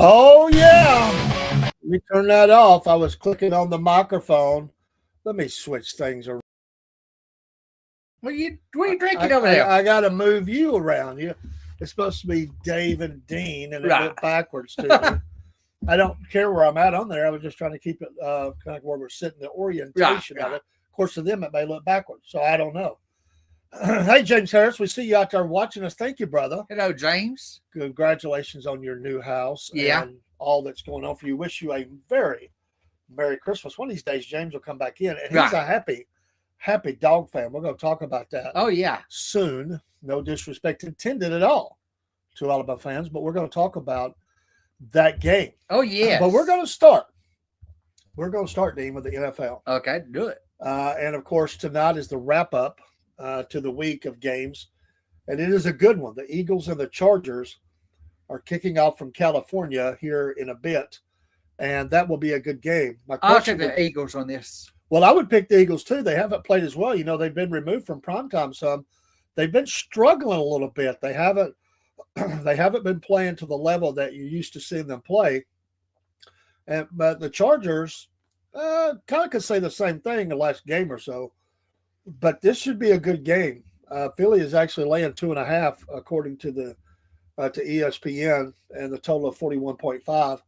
Oh, yeah. Let me turn that off. I was clicking on the microphone. Let me switch things around. What are you drinking over there? I got to move you around. It's supposed to be Dave and Dean, and it went backwards to me. I don't care where I'm at on there. I was just trying to keep it kind of where we're sitting, the orientation of it. Of course, to them, it may look backwards, so I don't know. Hey, James Harris, we see you out there watching us. Thank you, brother. Hello, James. Congratulations on your new house and all that's going on for you. Wish you a very Merry Christmas. One of these days, James will come back in, and he's a happy dog fan. We're going to talk about that. Oh, yeah. Soon. No disrespect intended at all to Alabama fans, but we're going to talk about that game. Oh, yeah. But we're going to start. We're going to start, Dean, with the NFL. Okay, do it. And, of course, tonight is the wrap-up to the week of games, and it is a good one. The Eagles and the Chargers are kicking off from California here in a bit, and that will be a good game. I'll take the Eagles on this. Well, I would pick the Eagles, too. They haven't played as well. They've been removed from primetime some. They've been struggling a little bit. They haven't been playing to the level that you used to seeing them play. But the Chargers kind of could say the same thing the last game or so. But this should be a good game. Philly is actually laying 2.5 according to the to ESPN, and the total of 41.5.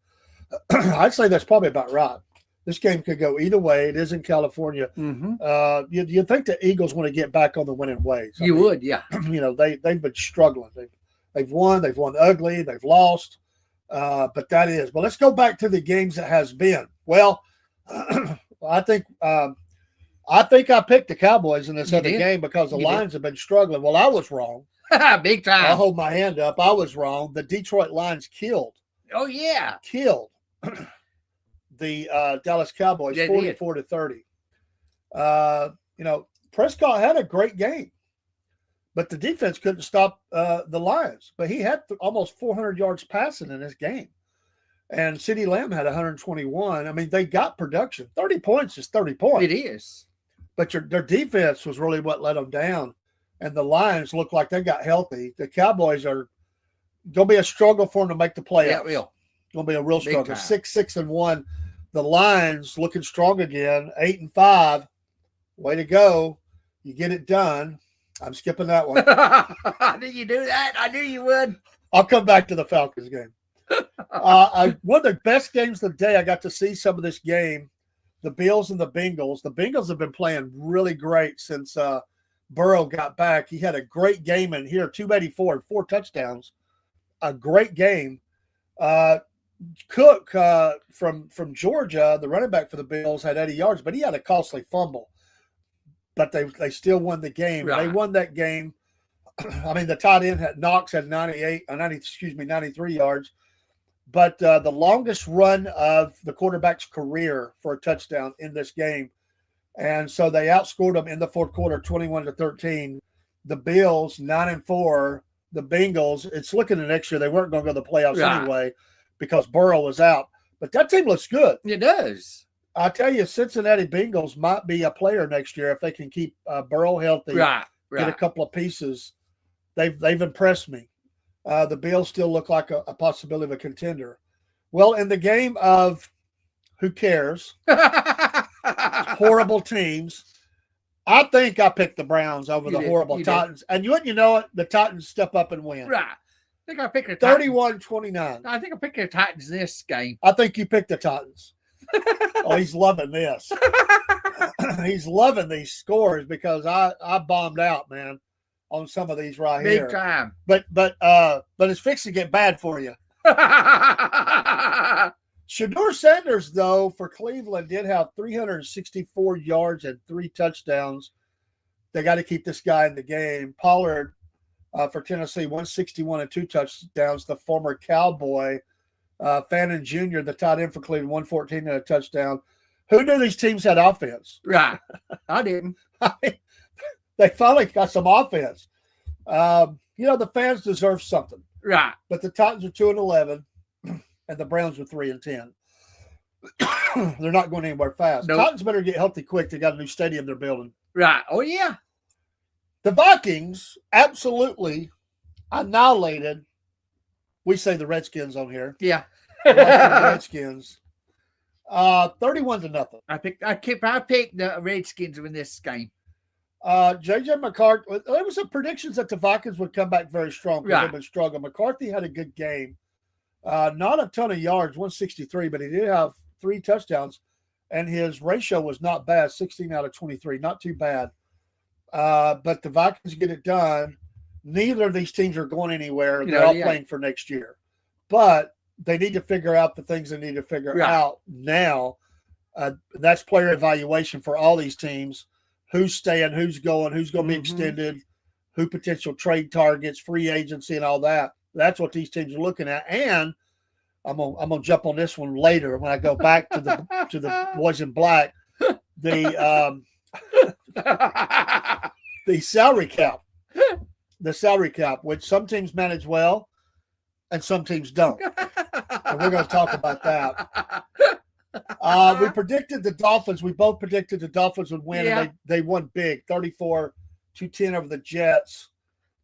I'd say that's probably about right. This game could go either way. It is in California. Mm-hmm. You'd think the Eagles want to get back on the winning ways. I mean, would, yeah. They've been struggling. They've won ugly, they've lost. But that is. But let's go back to the games that has been. Well, I think I picked the Cowboys in this other game because the Lions have been struggling. Well, I was wrong. Big time. I'll hold my hand up. I was wrong. The Detroit Lions killed. Oh, yeah. Killed the Dallas Cowboys 44-30. Prescott had a great game, but the defense couldn't stop the Lions. But he had almost 400 yards passing in this game. And CeeDee Lamb had 121. I mean, they got production. 30 points is 30 points. It is. But their defense was really what let them down. And the Lions look like they got healthy. The Cowboys are going to be a struggle for them to make the playoffs. Yeah, it will. Going to be a real struggle. 6-1. The Lions looking strong again. 8-5. Way to go. You get it done. I'm skipping that one. Did you do that? I knew you would. I'll come back to the Falcons game. One of the best games of the day, I got to see some of this game, the Bills and the Bengals. The Bengals have been playing really great since Burrow got back. He had a great game in here, 284 and 4 touchdowns. A great game. Cook from Georgia, the running back for the Bills, had 80 yards, but he had a costly fumble. But they still won the game. Right. They won that game. I mean, the tight end Knox had 93 yards. But the longest run of the quarterback's career for a touchdown in this game. And so they outscored them in the fourth quarter, 21-13. The Bills, 9-4. The Bengals, it's looking at next year. They weren't going to go to the playoffs anyway because Burrow was out. But that team looks good. It does. I tell you, Cincinnati Bengals might be a player next year if they can keep Burrow healthy, get a couple of pieces. They've impressed me. The Bills still look like a possibility of a contender. Well, in the game of who cares, horrible teams, I think I picked the Browns over the horrible Titans. And you know it, the Titans step up and win. Right. I think I picked the Titans. 31-29. I think I picked the Titans this game. I think you picked the Titans. Oh, he's loving this. He's loving these scores because I bombed out, man, on some of these right here. Big time. But it's fixing to get bad for you. Shedeur Sanders, though, for Cleveland, did have 364 yards and 3 touchdowns. They got to keep this guy in the game. Pollard for Tennessee, 161 and 2 touchdowns. The former Cowboy. Fannin Jr., the tight end for Cleveland, 114 and a touchdown. Who knew these teams had offense? Right. I didn't. They finally got some offense. The fans deserve something. Right. But the Titans are 2-11, and the Browns are 3-10. They're not going anywhere fast. Nope. Titans better get healthy quick. They got a new stadium they're building. Right. Oh, yeah. The Vikings absolutely annihilated. We say the Redskins on here. Yeah. Washington Redskins. 31-0. I picked the Redskins in this game. J.J. McCarthy, there was some predictions that the Vikings would come back very strong because they've been struggling. McCarthy had a good game. Not a ton of yards, 163, but he did have 3 touchdowns, and his ratio was not bad, 16 out of 23, not too bad. But the Vikings get it done. Neither of these teams are going anywhere. They're all playing for next year. But they need to figure out the things they need to figure out now. That's player evaluation for all these teams. Who's staying, who's going to be extended, who potential trade targets, free agency, and all that. That's what these teams are looking at. And I'm gonna jump on this one later when I go back to the boys in black. The salary cap. The salary cap, which some teams manage well and some teams don't. And we're going to talk about that. We predicted the Dolphins. We both predicted the Dolphins would win, and they won big, 34-10 over the Jets.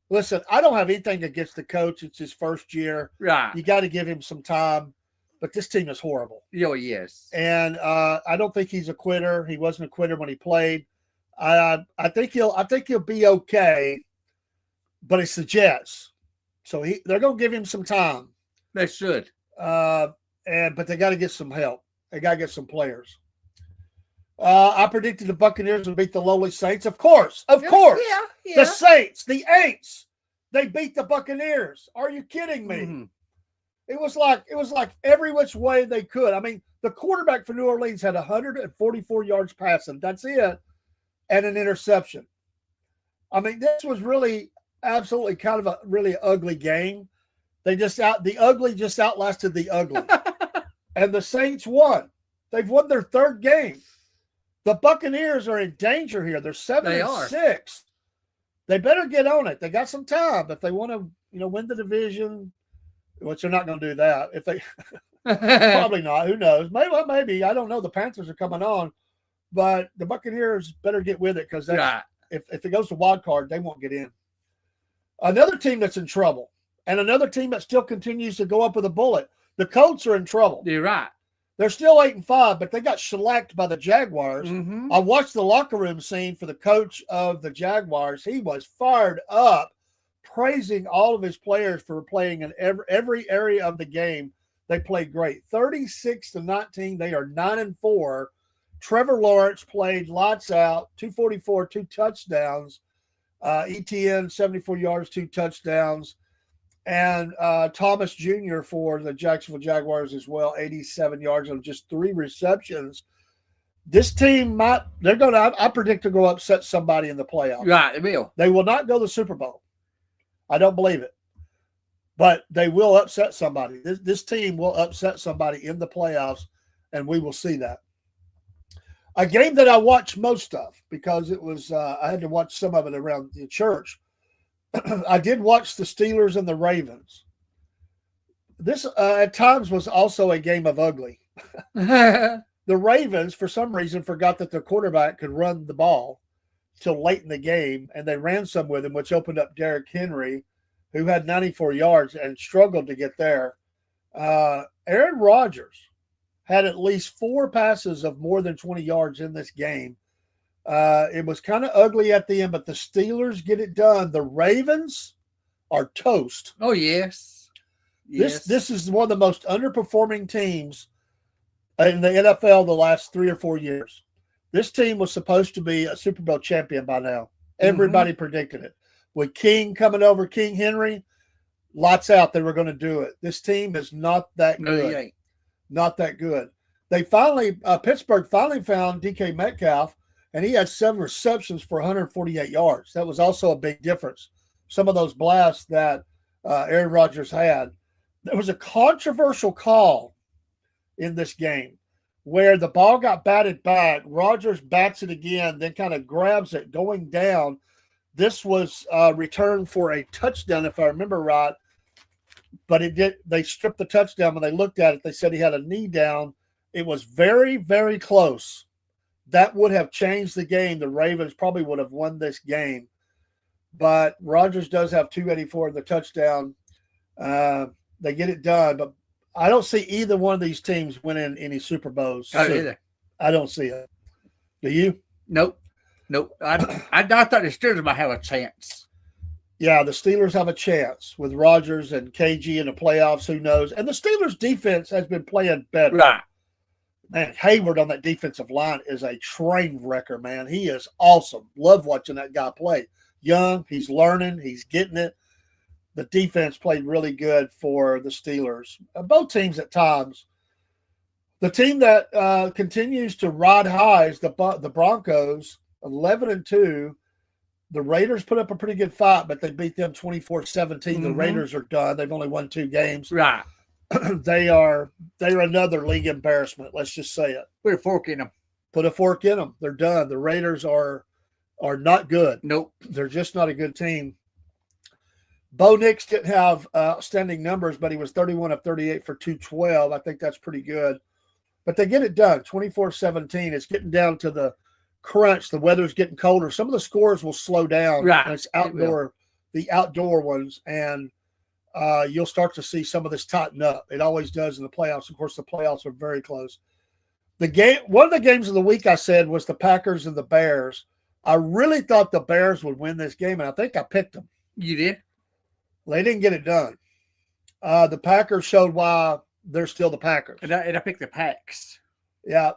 Listen, I don't have anything against the coach. It's his first year. Right. You got to give him some time. But this team is horrible. Oh, yes. And I don't think he's a quitter. He wasn't a quitter when he played. I think he'll be okay. But it's the Jets, so they're going to give him some time. They should. But they got to get some help. They got to get some players. I predicted the Buccaneers would beat the lowly Saints. Of course. Yeah. The Saints, the Aints, they beat the Buccaneers. Are you kidding me? Mm-hmm. It was like every which way they could. I mean, the quarterback for New Orleans had 144 yards passing. That's it, and an interception. I mean, this was really absolutely kind of a really ugly game. The ugly just outlasted the ugly. And the Saints won. They've won their 3rd game. The Buccaneers are in danger here. They're 7-6. They better get on it. They got some time if they want to, win the division, which they're not going to do that. If they probably not. Who knows? Maybe. I don't know. The Panthers are coming on, but the Buccaneers better get with it because if it goes to wild card, they won't get in. Another team that's in trouble, and another team that still continues to go up with a bullet. The Colts are in trouble. You're right. They're still 8-5, but they got shellacked by the Jaguars. Mm-hmm. I watched the locker room scene for the coach of the Jaguars. He was fired up, praising all of his players for playing in every area of the game. They played great. 36-19. They are 9-4. Trevor Lawrence played lights out, 244, 2 touchdowns. ETN, 74 yards, 2 touchdowns. And Thomas Jr. for the Jacksonville Jaguars as well, 87 yards on just 3 receptions. This team I predict to go upset somebody in the playoffs. Right, they will. They will not go to the Super Bowl. I don't believe it. But they will upset somebody. This team will upset somebody in the playoffs, and we will see that. A game that I watched most of because it was I had to watch some of it around the church. I did watch the Steelers and the Ravens. This at times was also a game of ugly. The Ravens, for some reason, forgot that their quarterback could run the ball till late in the game, and they ran some with him, which opened up Derrick Henry, who had 94 yards and struggled to get there. Aaron Rodgers had at least 4 passes of more than 20 yards in this game. It was kind of ugly at the end, but the Steelers get it done. The Ravens are toast. Oh, yes. This is one of the most underperforming teams in the NFL the last 3 or 4 years. This team was supposed to be a Super Bowl champion by now. Everybody predicted it. With King coming over, King Henry, lights out, they were going to do it. This team is not that good. No, not that good. They finally, Pittsburgh finally found DK Metcalf, and he had 7 receptions for 148 yards. That was also a big difference. Some of those blasts that Aaron Rodgers had. There was a controversial call in this game where the ball got batted back. Rodgers bats it again, then kind of grabs it going down. This was returned for a touchdown, if I remember right. But it did. They stripped the touchdown. When they looked at it, they said he had a knee down. It was very, very close. That would have changed the game. The Ravens probably would have won this game. But Rodgers does have 284 in the touchdown. They get it done. But I don't see either one of these teams winning any Super Bowls. Either. I don't see it. Do you? Nope. I thought the Steelers might have a chance. Yeah, the Steelers have a chance with Rodgers and KG in the playoffs. Who knows? And the Steelers' defense has been playing better. Right. Man, Hayward on that defensive line is a train wrecker, man. He is awesome. Love watching that guy play. Young, he's learning, he's getting it. The defense played really good for the Steelers. Both teams at times. The team that continues to ride high is the Broncos, 11-2. The Raiders put up a pretty good fight, but they beat them 24-17. The Raiders are done. They've only won 2 games. Right. They're another league embarrassment. Let's just say it. Put a fork in them. Put a fork in them. They're done. The Raiders are not good. Nope. They're just not a good team. Bo Nix didn't have outstanding numbers, but he was 31 of 38 for 212. I think that's pretty good. But they get it done, 24-17. It's getting down to the crunch. The weather's getting colder. Some of the scores will slow down. Right. And it's the outdoor ones, and you'll start to see some of this tighten up. It always does in the playoffs. Of course, the playoffs are very close. One of the games of the week I said was the Packers and the Bears. I really thought the Bears would win this game, and I think I picked them. You did? They didn't get it done. The Packers showed why they're still the Packers. And I picked the Packs. Yeah.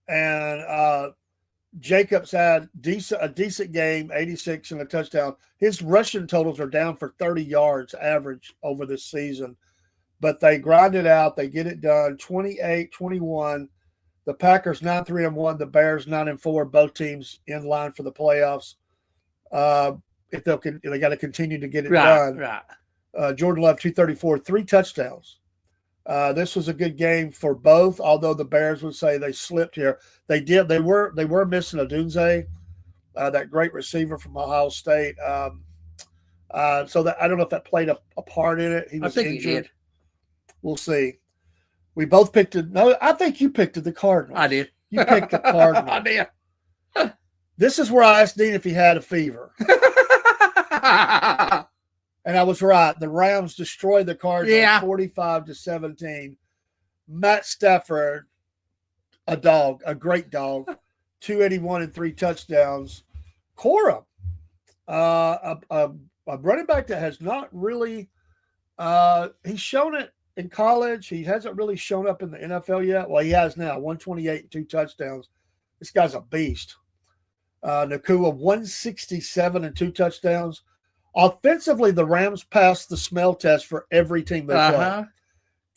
And Jacobs had a decent game, 86 and a touchdown. His rushing totals are down for 30 yards average over this season. But they grind it out. They get it done, 28-21. The Packers 9-3-1. The Bears 9-4. Both teams in line for the playoffs. If they got to continue to get it done. Right. Jordan Love 234, 3 touchdowns. This was a good game for both, although the Bears would say they slipped here. They did. They were missing Odunze, that great receiver from Ohio State. So that I don't know if that played a part in it. He was injured. He did. We'll see. We both picked it. No, I think you picked the Cardinals. I did. You picked the Cardinals. I did. This is where I asked Dean if he had a fever. And I was right. The Rams destroyed the Cardinals 45-17. Matt Stafford, a great dog, 281 and 3 touchdowns. Cora, a running back that has not really he's shown it in college. He hasn't really shown up in the NFL yet. Well, he has now, 128 and 2 touchdowns. This guy's a beast. Nakua, 167 and 2 touchdowns. Offensively, the Rams passed the smell test for every team they play.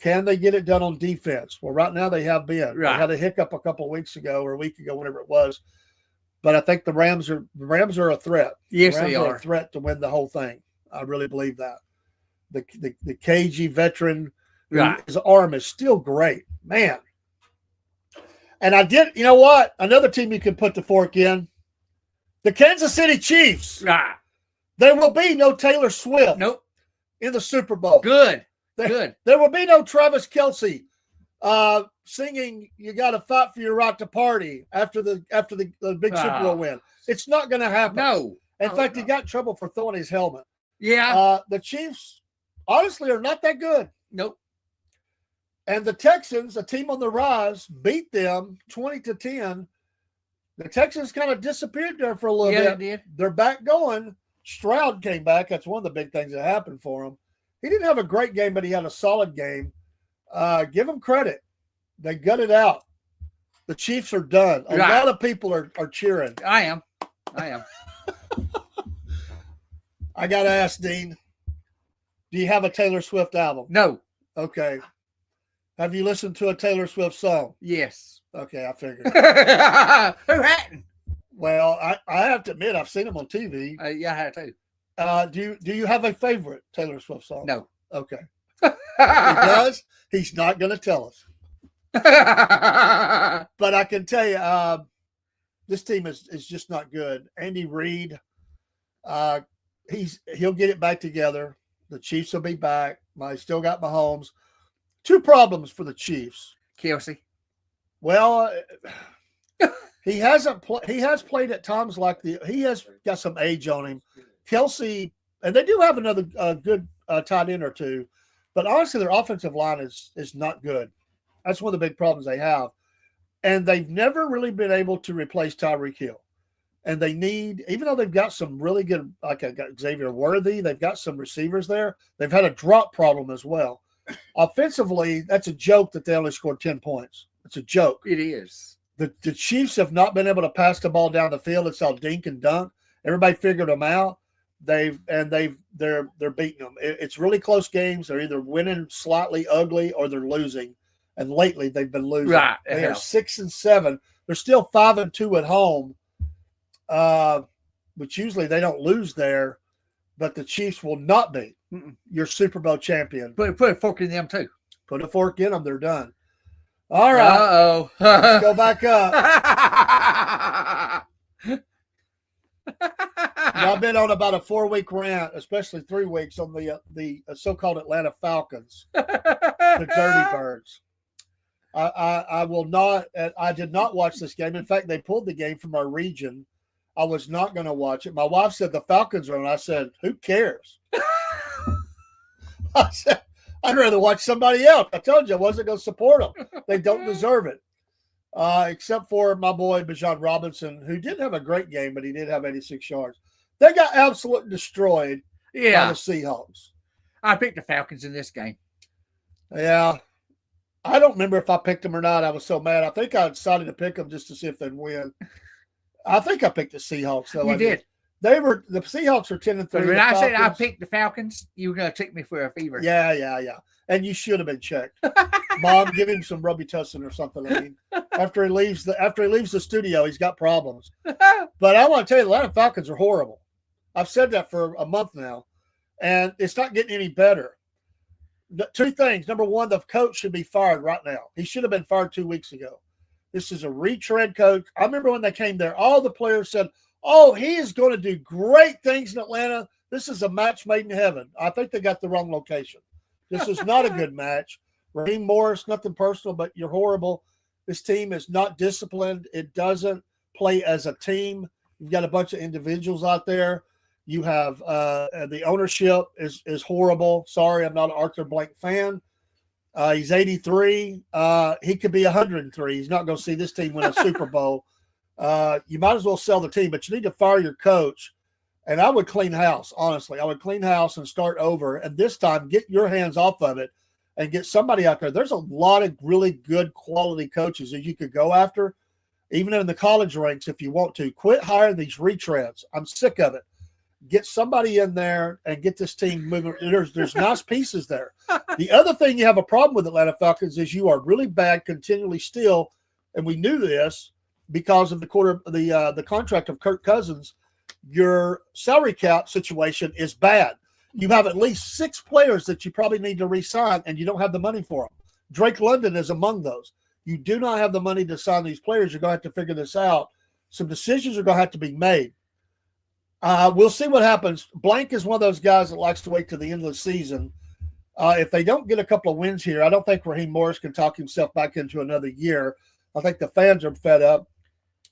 Can they get it done on defense? Well, right now they have been. Right. They had a hiccup a couple of weeks ago or a week ago, whatever it was. But I think the Rams are a threat. Yes, they are a threat to win the whole thing. I really believe that. The KG veteran, his arm is still great, man. And I did. You know what? Another team you can put the fork in. The Kansas City Chiefs. Right. There will be no Taylor Swift. Nope. In the Super Bowl. Good. There will be no Travis Kelce singing "You Got to Fight for Your Right to Party" after the big Super Bowl win. It's not going to happen. No. In fact, he got in trouble for throwing his helmet. Yeah. The Chiefs, honestly, are not that good. Nope. And the Texans, a team on the rise, beat them 20-10. The Texans kind of disappeared there for a little bit. Yeah, they did. They're back going. Stroud came back. That's one of the big things that happened for him. He didn't have a great game, but he had a solid game. Give him credit. They gutted out. The Chiefs are done. A lot of people are cheering. I am. I got to ask, Dean, do you have a Taylor Swift album? No. Okay. Have you listened to a Taylor Swift song? Yes. Okay, I figured. Who hadn't? Well, I have to admit, I've seen him on TV. Yeah, I have too. Do you have a favorite Taylor Swift song? No. Okay. He does. He's not going to tell us. But I can tell you, this team is just not good. Andy Reid, he'll get it back together. The Chiefs will be back. I still got Mahomes. 2 problems for the Chiefs. Kelce. Well, he has played at times like he has got some age on him. Kelce, and they do have another good tight end or two, But honestly, their offensive line is not good. That's one of the big problems they have. And they've never really been able to replace Tyreek Hill. And they need, even though they've got some really good, like I got Xavier Worthy, they've got some receivers there. They've had a drop problem as well. Offensively, that's a joke that they only scored 10 points. It's a joke. It is. The Chiefs have not been able to pass the ball down the field. It's all dink and dunk. Everybody figured them out. They're beating them. It's really close games. They're either winning slightly ugly or they're losing. And lately they've been losing. Right. They are 6-7. They're still 5-2 at home. Which usually they don't lose there, but the Chiefs will not be your Super Bowl champion. Put a fork in them too. Put a fork in them. They're done. All right. Uh-oh. Let's go back up. I've been on about a 4-week rant, especially 3 weeks, on the so-called Atlanta Falcons, the Dirty Birds. I will not. I did not watch this game. In fact, they pulled the game from our region. I was not going to watch it. My wife said the Falcons are on. I said, who cares? I said, I'd rather watch somebody else. I told you I wasn't going to support them. They don't deserve it. Except for my boy, Bijan Robinson, who didn't have a great game, but he did have 86 yards. They got absolutely destroyed by the Seahawks. I picked the Falcons in this game. Yeah. I don't remember if I picked them or not. I was so mad. I think I decided to pick them just to see if they'd win. I think I picked the Seahawks. Though. You did. The Seahawks are 10-3. But when I said I picked the Falcons, you were going to take me for a fever. Yeah. And you should have been checked. Mom, give him some Robitussin or something. I mean, after he leaves the studio, he's got problems. But I want to tell you, the Atlanta Falcons are horrible. I've said that for a month now, and it's not getting any better. 2 things. Number one, the coach should be fired right now. He should have been fired 2 weeks ago. This is a retread coach. I remember when they came there, all the players said, oh, he is going to do great things in Atlanta. This is a match made in heaven. I think they got the wrong location. This is not a good match. Raheem Morris, nothing personal, but you're horrible. This team is not disciplined. It doesn't play as a team. You've got a bunch of individuals out there. You have the ownership is horrible. Sorry, I'm not an Arthur Blank fan. He's 83. He could be 103. He's not going to see this team win a Super Bowl. You might as well sell the team, but you need to fire your coach. And I would clean house, honestly. I would clean house and start over. And this time, get your hands off of it and get somebody out there. There's a lot of really good quality coaches that you could go after, even in the college ranks if you want to. Quit hiring these retreads. I'm sick of it. Get somebody in there and get this team moving. There's nice pieces there. The other thing you have a problem with Atlanta Falcons is you are really bad continually still, and we knew this because of the contract of Kirk Cousins. Your salary cap situation is bad. You have at least 6 players that you probably need to re-sign, and you don't have the money for them. Drake London is among those. You do not have the money to sign these players. You're going to have to figure this out. Some decisions are going to have to be made. We'll see what happens. Blank is one of those guys that likes to wait to the end of the season. If they don't get a couple of wins here, I don't think Raheem Morris can talk himself back into another year. I think the fans are fed up.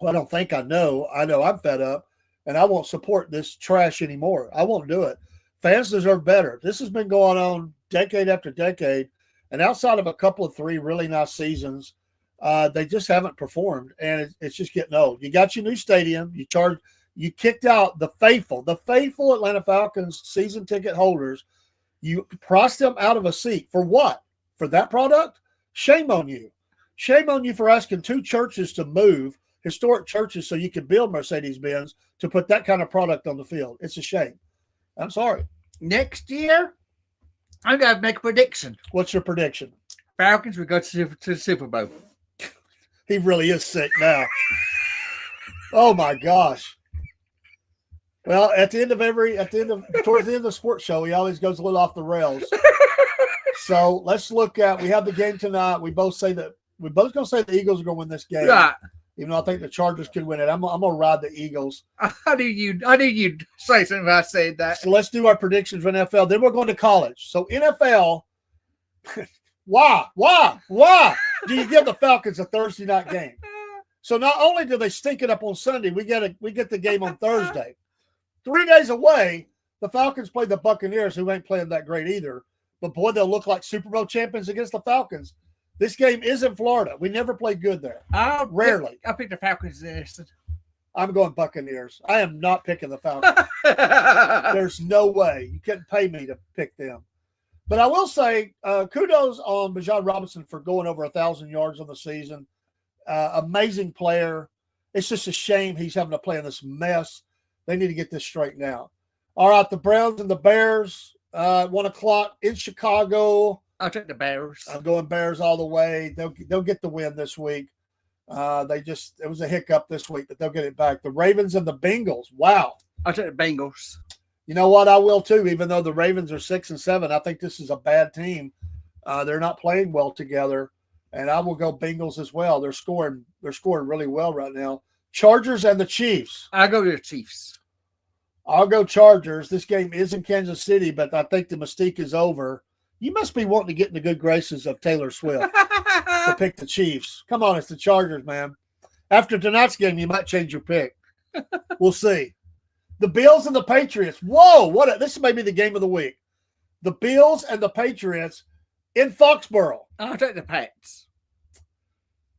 Well, I don't think I know I'm fed up, and I won't support this trash anymore. I won't do it. Fans deserve better. This has been going on decade after decade, and outside of a couple of 3 really nice seasons, they just haven't performed, and it's just getting old. You got your new stadium. You kicked out the faithful Atlanta Falcons season ticket holders. You priced them out of a seat. For what? For that product? Shame on you. Shame on you for asking 2 churches to move, historic churches, so you could build Mercedes-Benz to put that kind of product on the field. It's a shame. I'm sorry. Next year, I'm going to make a prediction. What's your prediction? Falcons will go to the Super Bowl. He really is sick now. Oh, my gosh. Well, towards the end of the sports show, he always goes a little off the rails. So let's look at, we have the game tonight. We're both going to say the Eagles are going to win this game. Right. Even though I think the Chargers can win it. I'm going to ride the Eagles. I knew you'd say something if I said that. So let's do our predictions for NFL. Then we're going to college. So NFL, why do you give the Falcons a Thursday night game? So not only do they stink it up on Sunday, we get the game on Thursday. 3 days away, the Falcons play the Buccaneers, who ain't playing that great either. but boy, they'll look like Super Bowl champions against the Falcons. This game is in Florida. We never play good there. Rarely. I'll pick the Falcons in this. I'm going Buccaneers. I am not picking the Falcons. There's no way. You couldn't pay me to pick them. But I will say, kudos on Bijan Robinson for going over 1,000 yards on the season. Amazing player. It's just a shame he's having to play in this mess. They need to get this straightened out. All right, the Browns and the Bears, 1 o'clock in Chicago. I'll take the Bears. I'm going Bears all the way. They'll get the win this week. It was a hiccup this week, but they'll get it back. The Ravens and the Bengals. Wow. I'll take the Bengals. You know what? I will too. Even though the Ravens are 6-7, I think this is a bad team. They're not playing well together, and I will go Bengals as well. They're scoring really well right now. Chargers and the Chiefs. I'll go to the Chiefs. I'll go Chargers. This game is in Kansas City, but I think the mystique is over. You must be wanting to get in the good graces of Taylor Swift to pick the Chiefs. Come on, it's the Chargers, man. After tonight's game, you might change your pick. We'll see. The Bills and the Patriots. Whoa, this may be the game of the week. The Bills and the Patriots in Foxborough. I'll take the Pats.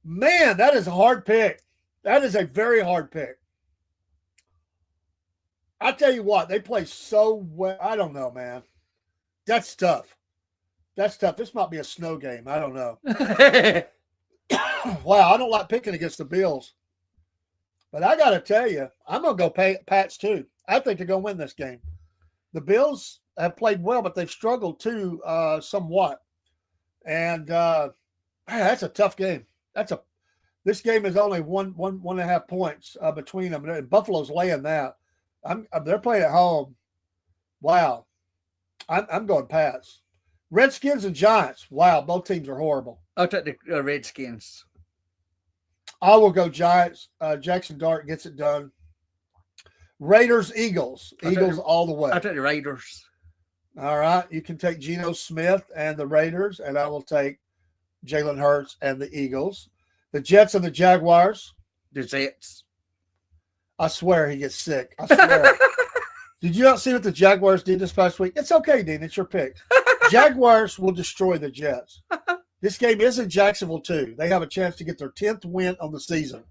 Man, that is a hard pick. That is a very hard pick. I tell you what, they play so well. I don't know, man. That's tough. This might be a snow game. I don't know. Wow, I don't like picking against the Bills. But I got to tell you, I'm going to go Pats too. I think they're going to win this game. The Bills have played well, but they've struggled too somewhat. And man, that's a tough game. This game is only one and a half points between them. And Buffalo's laying that. They're playing at home. Wow. I'm going Pats. Redskins and Giants. Wow, both teams are horrible. I'll take the Redskins. I will go Giants. Jackson Dart gets it done. Raiders, Eagles. Eagles all the way. I'll take the Raiders. All right. You can take Geno Smith and the Raiders, and I will take Jalen Hurts and the Eagles. The Jets and the Jaguars. The Jets. I swear he gets sick. I swear. Did you not see what the Jaguars did this past week? It's okay, Dean. It's your pick. Jaguars will destroy the Jets. This game is in Jacksonville, too. They have a chance to get their 10th win on the season.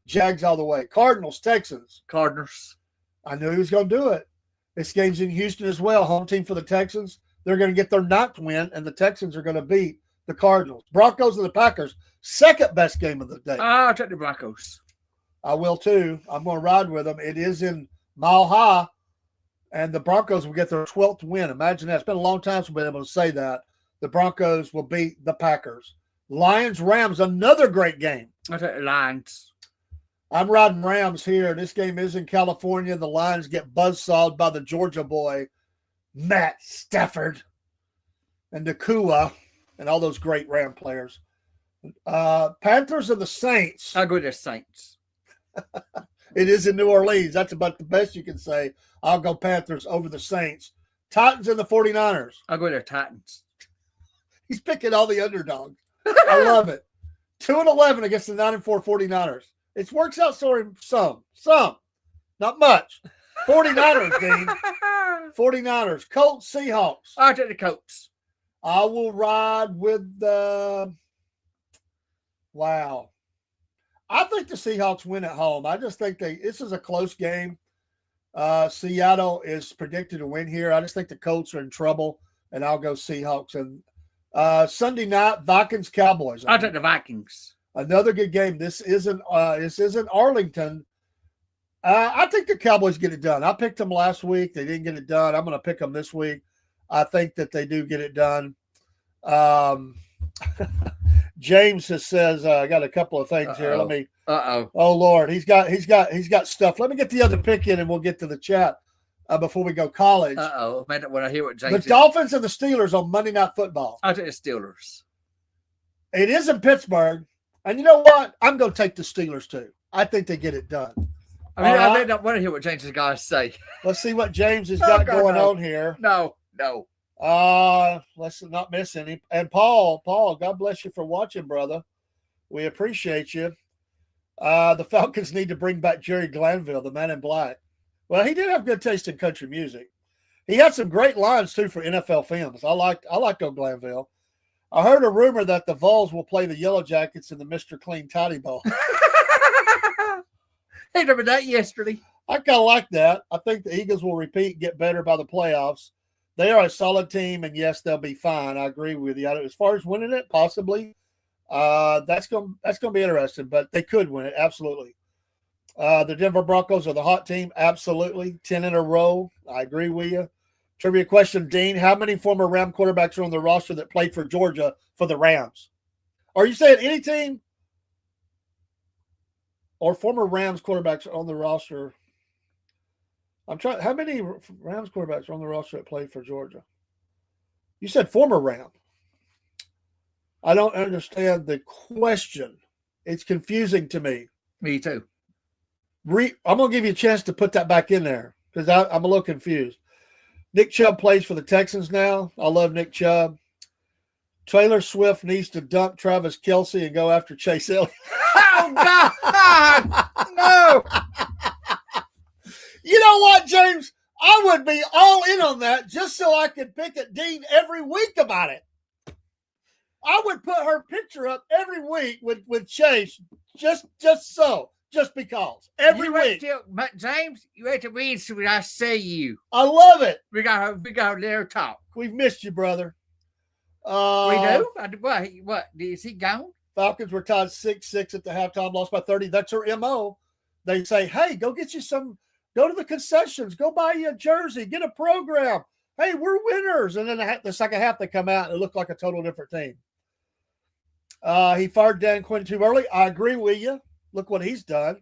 Jags all the way. Cardinals, Texans. Cardinals. I knew he was going to do it. This game's in Houston as well. Home team for the Texans. They're going to get their 9th win, and the Texans are going to beat the Cardinals. Broncos and the Packers. Second best game of the day. I'll take the Broncos. I will, too. I'm going to ride with them. It is in Mile High, and the Broncos will get their 12th win. Imagine that. It's been a long time since we've been able to say that. The Broncos will beat the Packers. Lions, Rams, another great game. I'll take the Lions. I'm riding Rams here. This game is in California. The Lions get buzzsawed by the Georgia boy, Matt Stafford, and Nakua, and all those great Ram players. Panthers and the Saints. I'll go to the Saints. It is in New Orleans. That's about the best you can say. I'll go Panthers over the Saints. Titans and the 49ers. I'll go to the Titans. He's picking all the underdogs. I love it. 2-11 against the 9-4 49ers. It works out some, not much. 49ers, Dean. 49ers. Colts, Seahawks. I'll take the Colts. I will ride with the wow. I think the Seahawks win at home. I just think this is a close game. Seattle is predicted to win here. I just think the Colts are in trouble, and I'll go Seahawks. And Sunday night, Vikings, Cowboys. I'll take the Vikings. Another good game. This isn't Arlington. I think the Cowboys get it done. I picked them last week. They didn't get it done. I'm going to pick them this week. I think that they do get it done. James says, I got a couple of things here. Let me. Oh Lord, he's got stuff. Let me get the other pick in, and we'll get to the chat before we go college. When I hear what James the Dolphins and the Steelers on Monday Night Football. I'll take the Steelers. It is in Pittsburgh, and you know what? I'm going to take the Steelers too. I think they get it done. I don't want to hear what James has got to say. Let's see what James has got going on here. No. Let's not miss any. And Paul, God bless you for watching, brother. We appreciate you. The Falcons need to bring back Jerry Glanville, the Man in Black. Well, he did have good taste in country music. He had some great lines too for NFL Films. I liked old Glanville. I heard a rumor that the Vols will play the Yellow Jackets in the Mr. Clean Toddy Bowl. They remember that yesterday. I kind of like that. I think the Eagles will repeat and get better by the playoffs. They are a solid team, and yes, they'll be fine. I agree with you. As far as winning it, possibly, that's going to be interesting, but they could win it, absolutely. The Denver Broncos are the hot team, absolutely. 10 in a row. I agree with you. Trivia question, Dean, how many former Ram quarterbacks are on the roster that played for Georgia for the Rams? Are you saying any team or former Rams quarterbacks are on the roster? I'm trying. How many Rams quarterbacks are on the roster that played for Georgia? You said former Ram. I don't understand the question. It's confusing to me. Me too. I'm going to give you a chance to put that back in there because I'm a little confused. Nick Chubb plays for the Texans now. I love Nick Chubb. Taylor Swift needs to dump Travis Kelce and go after Chase Elliott. Oh, God. No. You know what, James? I would be all in on that just so I could pick at Dean every week about it. I would put her picture up every week with Chase just because. Every week. James, you wait to read so when I say you. I love it. We got a little talk. We've missed you, brother. We do? What? Is he gone? Falcons were tied 6-6 at the halftime, lost by 30. That's her MO. They say, hey, go get you some, go to the concessions, go buy you a jersey, get a program. Hey, we're winners. And then the second half, they come out and it looked like a total different team. He fired Dan Quinn too early. I agree with you. Look what he's done.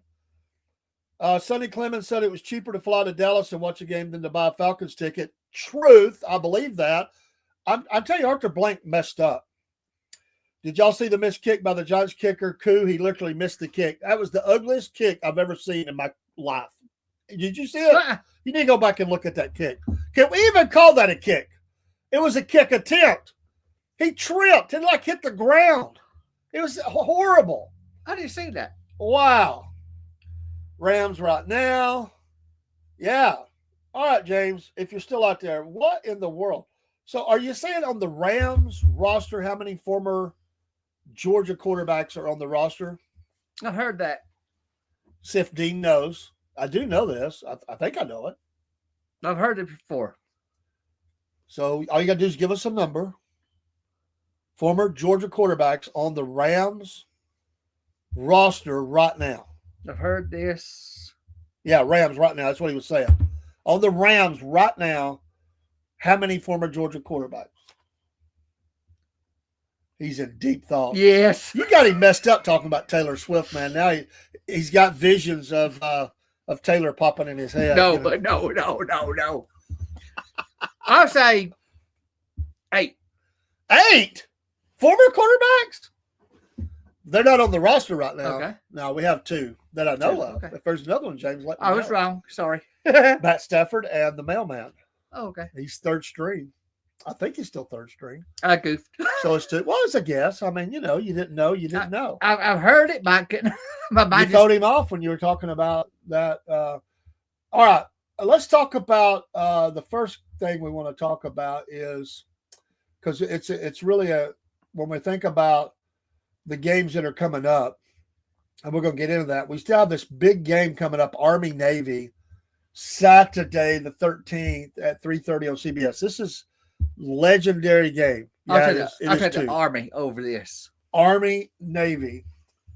Sonny Clemens said it was cheaper to fly to Dallas and watch a game than to buy a Falcons ticket. Truth. I believe that. I tell you, Arthur Blank messed up. Did y'all see the missed kick by the Giants kicker, Koo? He literally missed the kick. That was the ugliest kick I've ever seen in my life. Did you see it? You need to go back and look at that kick. Can we even call that a kick? It was a kick attempt. He tripped and hit the ground. It was horrible. I didn't see that. Wow. Rams right now. Yeah. All right, James, if you're still out there, what in the world? So are you saying on the Rams roster, how many former Georgia quarterbacks are on the roster? I heard that. See if Dean knows. I do know this. I think I know it. I've heard it before. So all you got to do is give us a number. Former Georgia quarterbacks on the Rams roster right now. I've heard this. Yeah, Rams right now. That's what he was saying. On the Rams right now, how many former Georgia quarterbacks? He's in deep thought. Yes. You got him messed up talking about Taylor Swift, man. Now he's got visions of Taylor popping in his head. No, but no. I'll say 8. 8 former quarterbacks? They're not on the roster right now. Okay. No, we have 2 that I know of. Okay. If there's another one, James, let me I know. was wrong. Sorry. Matt Stafford and the mailman. Oh, okay. He's third string. I think he's still third string. I goofed. So it's 2. Well, it's a guess. I mean, you didn't know. You didn't know. I've heard it, but my mind You throwed him off when you were talking about that. All right. Let's talk about the first thing we want to talk about is because it's really when we think about the games that are coming up, and we're going to get into that. We still have this big game coming up, Army-Navy, Saturday the 13th at 3:30 on CBS. This is legendary game. I'll take the Army over this. Army-Navy.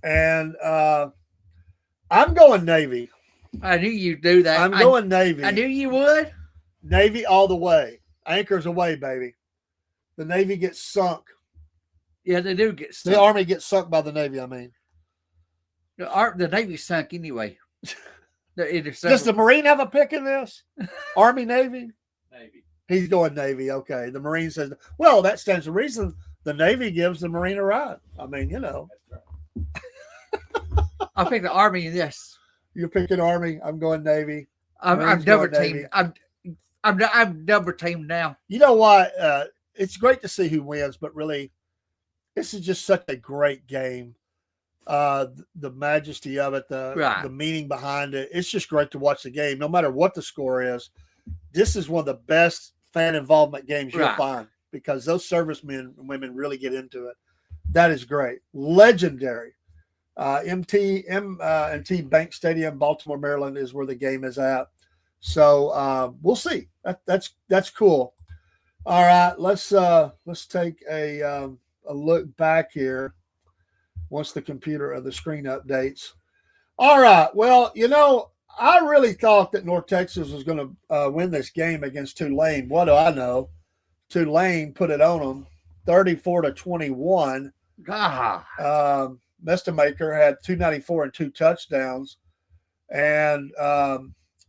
And I'm going Navy. I knew you'd do that. I'm going Navy. I knew you would. Navy all the way. Anchors away, baby. The Navy gets sunk. Yeah, they do get sunk. The Army gets sunk by the Navy, I mean. The Navy's sunk anyway. Does the Marine have a pick in this? Army, Navy? Navy. He's going Navy. Okay. The Marine says, well, that stands to reason the Navy gives the Marine a ride. I mean, I'll pick the Army in this. You're picking Army. I'm going Navy. I'm double teamed. I'm double teamed now. You know what? It's great to see who wins, but really, this is just such a great game. The majesty of it, the meaning behind it. It's just great to watch the game, no matter what the score is. this is one of the best fan involvement games you'll Right. find because those servicemen and women really get into it. That is great. Legendary. MT Bank Stadium, Baltimore, Maryland is where the game is at. So we'll see. That's cool. All right, let's take a look back here once the computer or the screen updates. All right. Well, I really thought that North Texas was going to win this game against Tulane. What do I know? Tulane put it on them, 34-21. Mestemaker had 294 and 2 touchdowns, and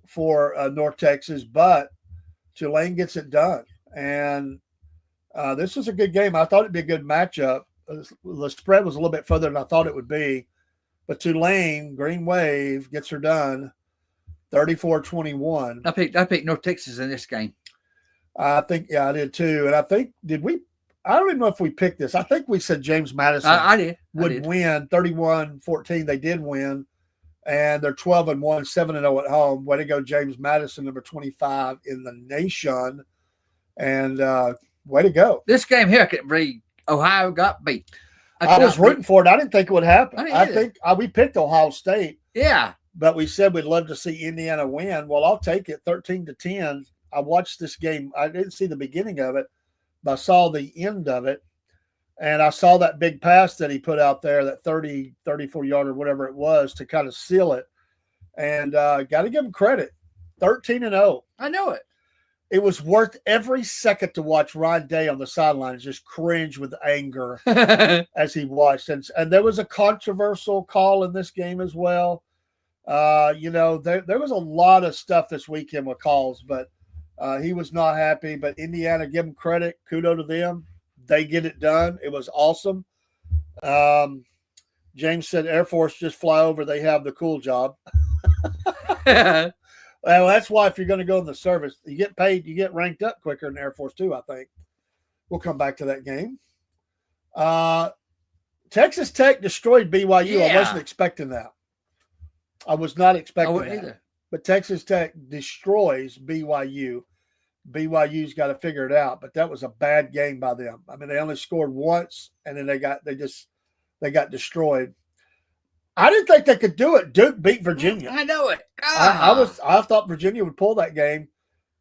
for North Texas, but Tulane gets it done. And this was a good game. I thought it'd be a good matchup. The spread was a little bit further than I thought it would be, but Tulane, Green Wave, gets her done, 34-21. I picked North Texas in this game. I think, I did too. And I think, I don't even know if we picked this. I think we said James Madison would win 31-14. They did win. And they're 12-1, 7-0 at home. Way to go, James Madison, number 25 in the nation. And way to go. This game here could be Ohio got beat. I was rooting for it. I didn't think it would happen. I think we picked Ohio State. Yeah. But we said we'd love to see Indiana win. Well, I'll take it 13-10. I watched this game. I didn't see the beginning of it, but I saw the end of it. And I saw that big pass that he put out there, that 30, 34-yarder, whatever it was, to kind of seal it. And got to give him credit. 13-0. I know it. It was worth every second to watch Ryan Day on the sidelines just cringe with anger as he watched. And there was a controversial call in this game as well. There was a lot of stuff this weekend with calls, but he was not happy. But Indiana, give them credit. Kudos to them. They get it done. It was awesome. James said Air Force just fly over. They have the cool job. Well, that's why if you're going to go in the service, you get paid, you get ranked up quicker in the Air Force too, I think. We'll come back to that game. Texas Tech destroyed BYU. Yeah. I wasn't expecting that. I was not expecting that. Either. But Texas Tech destroys BYU. BYU's got to figure it out, but that was a bad game by them. I mean, they only scored once, and then they got destroyed. I didn't think they could do it. Duke beat Virginia. I know it. I thought Virginia would pull that game.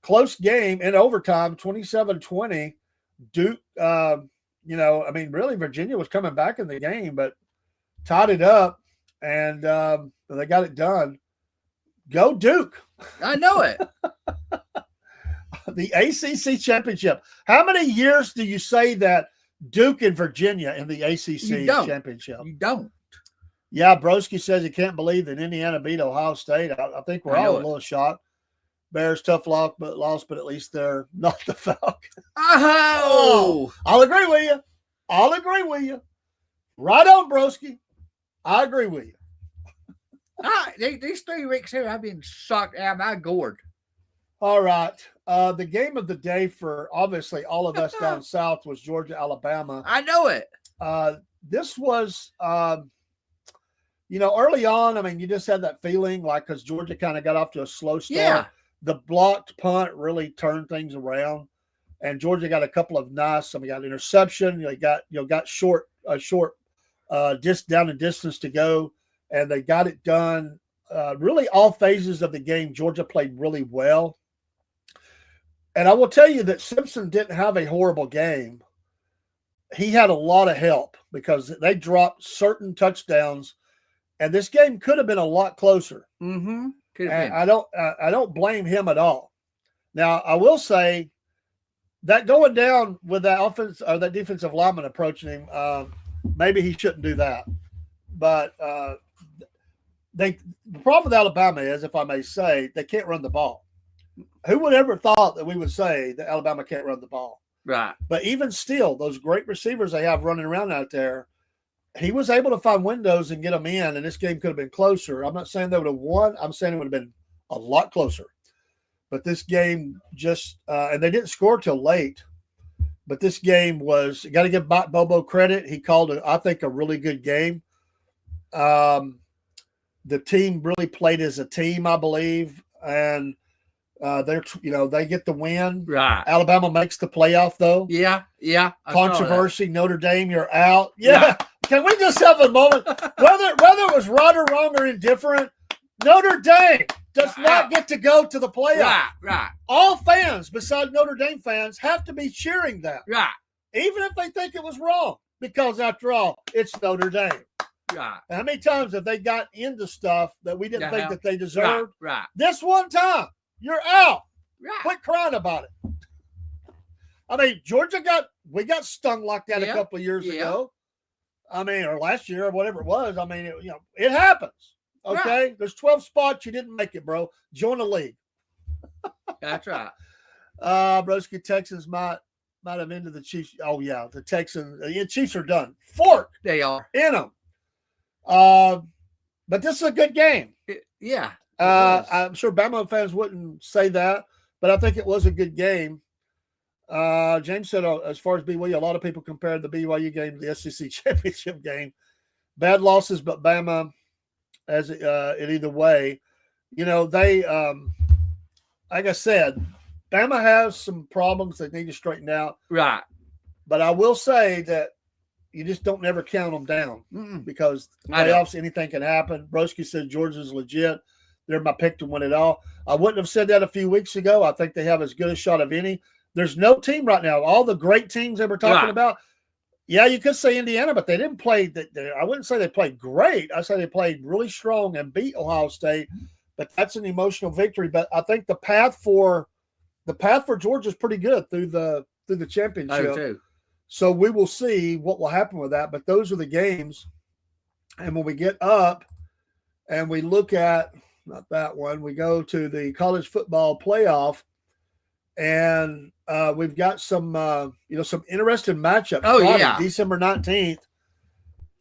Close game in overtime, 27-20. Duke, really Virginia was coming back in the game, but tied it up, and they got it done. Go Duke. I know it. The ACC championship. How many years do you say that Duke and Virginia in the ACC championship? You don't. Yeah, Broski says he can't believe that Indiana beat Ohio State. I think we're all a little shocked. Bears tough loss, but at least they're not the Falcons. Oh, I'll agree with you. Right on, Broski. I agree with you. These 3 weeks here, I've been shocked out of my gourd. All right. The game of the day for obviously all of us down south was Georgia, Alabama. I know it. This was, early on, I mean, you just had that feeling because Georgia kind of got off to a slow start. Yeah. The blocked punt really turned things around, and Georgia got a couple of nice. Some got interception. They got short just down the distance to go, and they got it done. Really, all phases of the game, Georgia played really well. And I will tell you that Simpson didn't have a horrible game. He had a lot of help because they dropped certain touchdowns, and this game could have been a lot closer. Mm-hmm. And I don't blame him at all. Now, I will say that going down with that offense or that defensive lineman approaching him, maybe he shouldn't do that. But the problem with Alabama is, if I may say, they can't run the ball. Who would ever thought that we would say that Alabama can't run the ball? Right. But even still, those great receivers they have running around out there, he was able to find windows and get them in, and this game could have been closer. I'm not saying they would have won. I'm saying it would have been a lot closer. But this game just and they didn't score till late. But this game was – got to give Bobo credit. He called it, I think, a really good game. The team really played as a team, I believe. And They get the win. Right. Alabama makes the playoff though. Yeah. Controversy. Notre Dame, you're out. Yeah. Right. Can we just have a moment? Whether it was right or wrong or indifferent, Notre Dame does not get to go to the playoff. Right. All fans, besides Notre Dame fans, have to be cheering that. Right. Even if they think it was wrong, because after all, it's Notre Dame. Right. How many times have they got into stuff that we didn't think that they deserved? Right. This one time, you're out. Right. Quit crying about it. I mean, Georgia we got stung like that a couple of years ago. I mean, or last year or whatever it was. I mean, it happens. Okay? Right. There's 12 spots. You didn't make it, bro. Join the league. That's right. Broski, Texans might have ended the Chiefs. Oh, yeah. The Texans. The Chiefs are done. Fork. They are. In them. But this is a good game. Yeah. I'm sure Bama fans wouldn't say that, but I think it was a good game. James said, as far as BYU, a lot of people compared the BYU game to the SEC championship game. Bad losses, but Bama, as in either way, they, like I said, Bama has some problems they need to straighten out. Right. But I will say that you just don't never count them down because playoffs, anything can happen. Broski said Georgia's legit. They're my pick to win it all. I wouldn't have said that a few weeks ago. I think they have as good a shot of any. There's no team right now. All the great teams they were talking about, you could say Indiana, but they didn't play. I wouldn't say they played great. I say they played really strong and beat Ohio State, but that's an emotional victory. But I think the path for Georgia is pretty good through the championship. Too. So we will see what will happen with that. But those are the games. And when we get up and we look at, not that one, we go to the college football playoff, and we've got some interesting matchups. Oh, Friday, yeah. December 19th.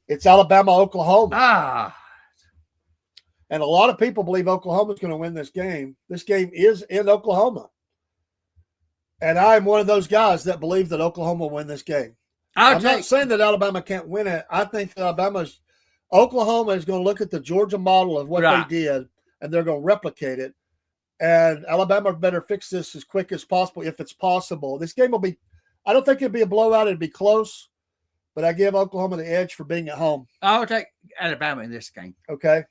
It's Alabama, Oklahoma. And a lot of people believe Oklahoma's going to win this game. This game is in Oklahoma. And I'm one of those guys that believe that Oklahoma will win this game. I'm not saying that Alabama can't win it. I think that Oklahoma is going to look at the Georgia model of what they did, and they're going to replicate it. And Alabama better fix this as quick as possible if it's possible. This game will be – I don't think it'll be a blowout. It'll be close. But I give Oklahoma the edge for being at home. I'll take Alabama in this game. Okay.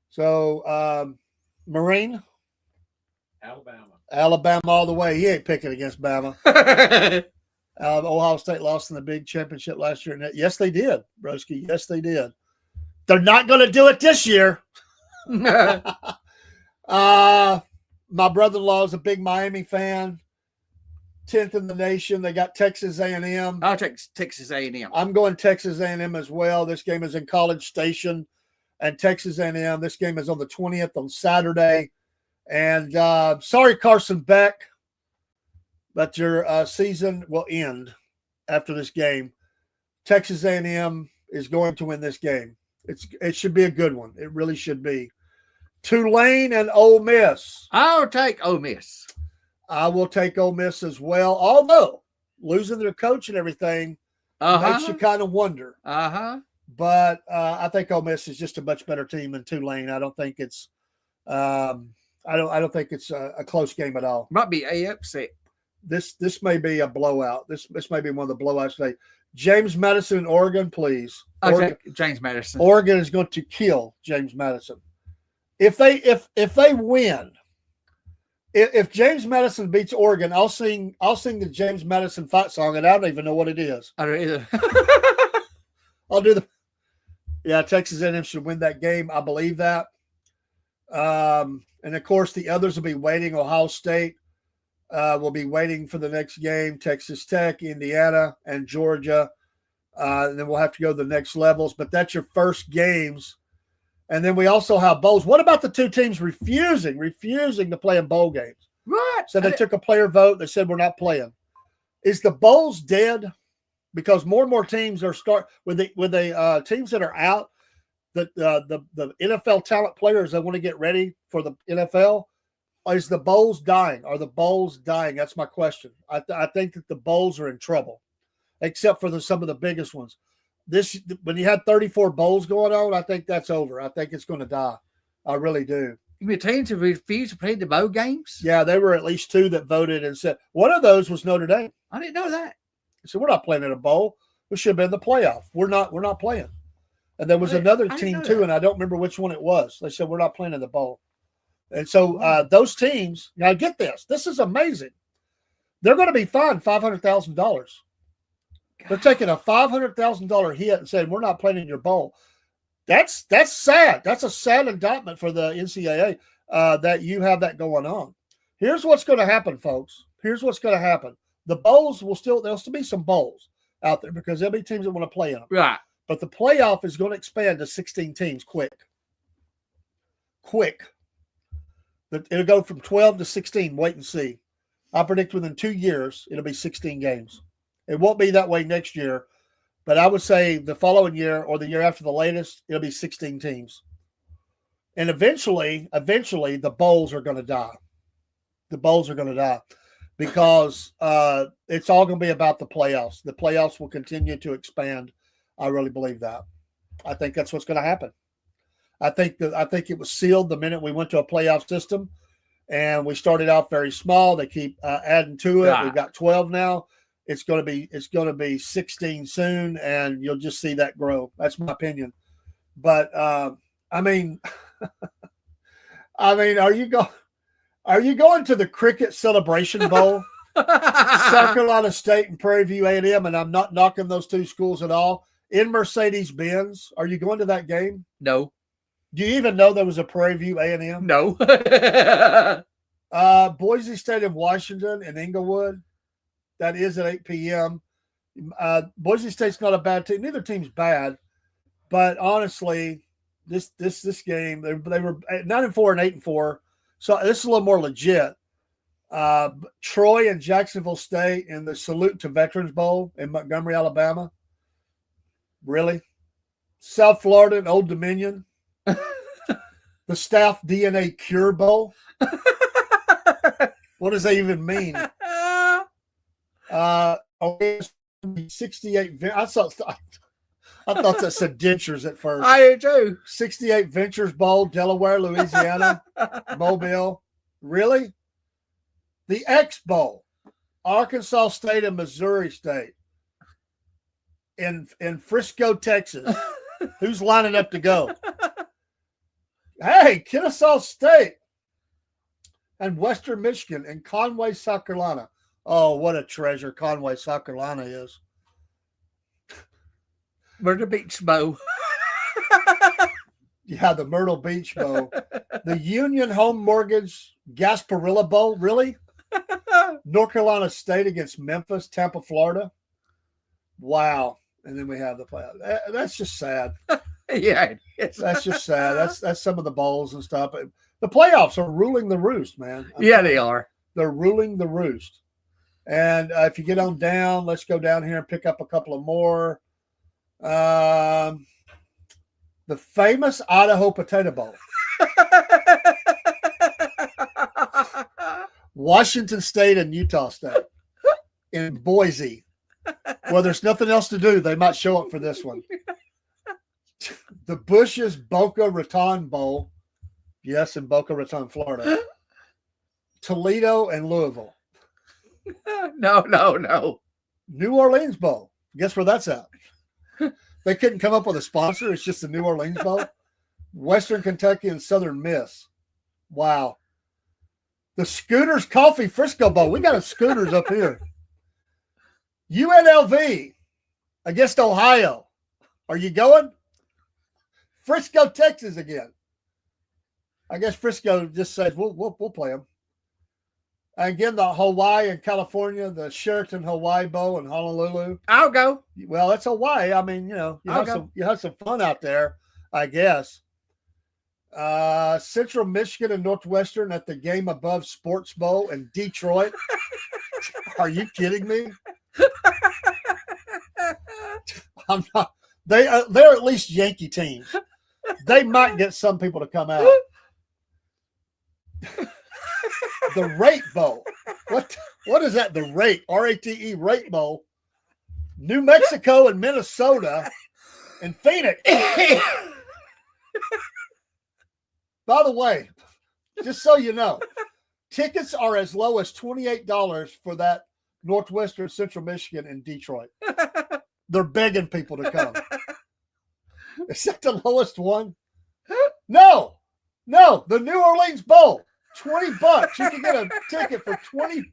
So, Marine? Alabama all the way. He ain't picking against Bama. Ohio State lost in the big championship last year. Yes, they did, Broski. Yes, they did. They're not going to do it this year. My brother-in-law is a big Miami fan. 10th in the nation. They got Texas A&M. I'll take Texas A&M. I'm going Texas A&M as well. This game is in College Station and Texas A&M. This game is on the 20th on Saturday. And sorry, Carson Beck, but your season will end after this game. Texas A&M is going to win this game. It should be a good one. It really should be. Tulane and Ole Miss. I'll take Ole Miss. I will take Ole Miss as well, although losing their coach and everything makes you kind of wonder. But I think Ole Miss is just a much better team than Tulane. I don't think it's I don't think it's a close game at all. Might be a upset. This may be a blowout. This may be one of the blowouts today. James Madison, Oregon, please. James Madison. Oregon is going to kill James Madison. If they win, if James Madison beats Oregon, I'll sing the James Madison fight song, and I don't even know what it is. I don't either. I'll do Texas A&M should win that game. I believe that. And of course, the others will be waiting. Ohio State will be waiting for the next game. Texas Tech, Indiana, and Georgia. And then we'll have to go to the next levels. But that's your first games. And then we also have bowls. What about the two teams refusing to play in bowl games? Right. So they took a player vote. They said, we're not playing. Is the bowls dead? Because more and more teams are with the teams that are out, the NFL talent players that want to get ready for the NFL. Is the bowls dying? Are the bowls dying? That's my question. I think that the bowls are in trouble, except for some of the biggest ones. When you had 34 bowls going on, I think that's over. I think it's going to die. I really do. You mean teams have refused to play the bowl games? Yeah, there were at least 2 that voted and said one of those was Notre Dame. I didn't know that. So we're not playing in a bowl. We should have been in the playoff. We're not playing. And there was another team too, and I don't remember which one it was. They said we're not playing in the bowl. And so those teams, now get this. This is amazing. They're going to be fined $500,000. They're taking a $500,000 hit and saying we're not playing in your bowl. That's sad. That's a sad indictment for the NCAA that you have that going on. Here's what's going to happen, folks. Here's what's going to happen. The bowls there'll still be some bowls out there because there'll be teams that want to play in them. Right. But the playoff is going to expand to 16 teams quick. It'll go from 12 to 16. Wait and see. I predict within 2 years, it'll be 16 games. It won't be that way next year, but I would say the following year or the year after the latest, it'll be 16 teams. And eventually, the bowls are going to die. The bowls are going to die because it's all going to be about the playoffs. The playoffs will continue to expand. I really believe that. I think that's what's going to happen. I think it was sealed the minute we went to a playoff system, and we started out very small. They keep adding to it. We've got 12 now. It's going to be 16 soon, and you'll just see that grow. That's my opinion. But I mean, are you going to the Cricket Celebration Bowl? South Carolina State and Prairie View A&M, and I'm not knocking those 2 schools at all. In Mercedes-Benz, are you going to that game? No. Do you even know there was a Prairie View A&M? No. Boise State and Washington and Inglewood. That is at 8 p.m. Boise State's not a bad team. Neither team's bad, but honestly, this game they were 9-4 and 8-4, so this is a little more legit. Troy and Jacksonville State in the Salute to Veterans Bowl in Montgomery, Alabama. Really? South Florida and Old Dominion. The Staff DNA Cure Bowl. What does that even mean? 68. I thought that said dentures at first. I do. 68 Ventures Bowl, Delaware, Louisiana, Mobile. Really? The X Bowl, Arkansas State and Missouri State. In Frisco, Texas. Who's lining up to go? Hey, Kennesaw State and Western Michigan and Conway, South Carolina. Oh, what a treasure Conway, South Carolina is. Myrtle Beach Bowl. Yeah, the Myrtle Beach Bowl. The Union Home Mortgage Gasparilla Bowl. Really? North Carolina State against Memphis, Tampa, Florida. Wow. And then we have the playoffs. That's just sad. Yeah, that's just sad. That's some of the bowls and stuff. The playoffs are ruling the roost, man. Yeah, they are. They're ruling the roost. And if you get on down, let's go down here and pick up a couple of more. The famous Idaho Potato Bowl. Washington State and Utah State in Boise. Well, there's nothing else to do. They might show up for this one. The Bush's Boca Raton Bowl. Yes, in Boca Raton, Florida. Toledo and Louisville. No. New Orleans Bowl. Guess where that's at? They couldn't come up with a sponsor. It's just the New Orleans Bowl. Western Kentucky and Southern Miss. Wow. The Scooters Coffee Frisco Bowl. We got a Scooters up here. UNLV against Ohio. Are you going? Frisco, Texas again. I guess Frisco just says we'll play them. Again, the Hawaii and California, the Sheraton Hawaii Bowl in Honolulu. I'll go. Well, that's Hawaii. I mean, you have some fun out there, I guess. Central Michigan and Northwestern at the Game Above Sports Bowl in Detroit. Are you kidding me? I'm not. They're at least Yankee teams. They might get some people to come out. The Rate Bowl. What is that? The Rate, R-A-T-E, Rate Bowl. New Mexico and Minnesota and Phoenix. By the way, Just so you know. Tickets are as low as $28 for that Northwestern Central Michigan in Detroit. They're begging people to come. Is that the lowest one? No, the New Orleans Bowl, $20. You can get a ticket for $20.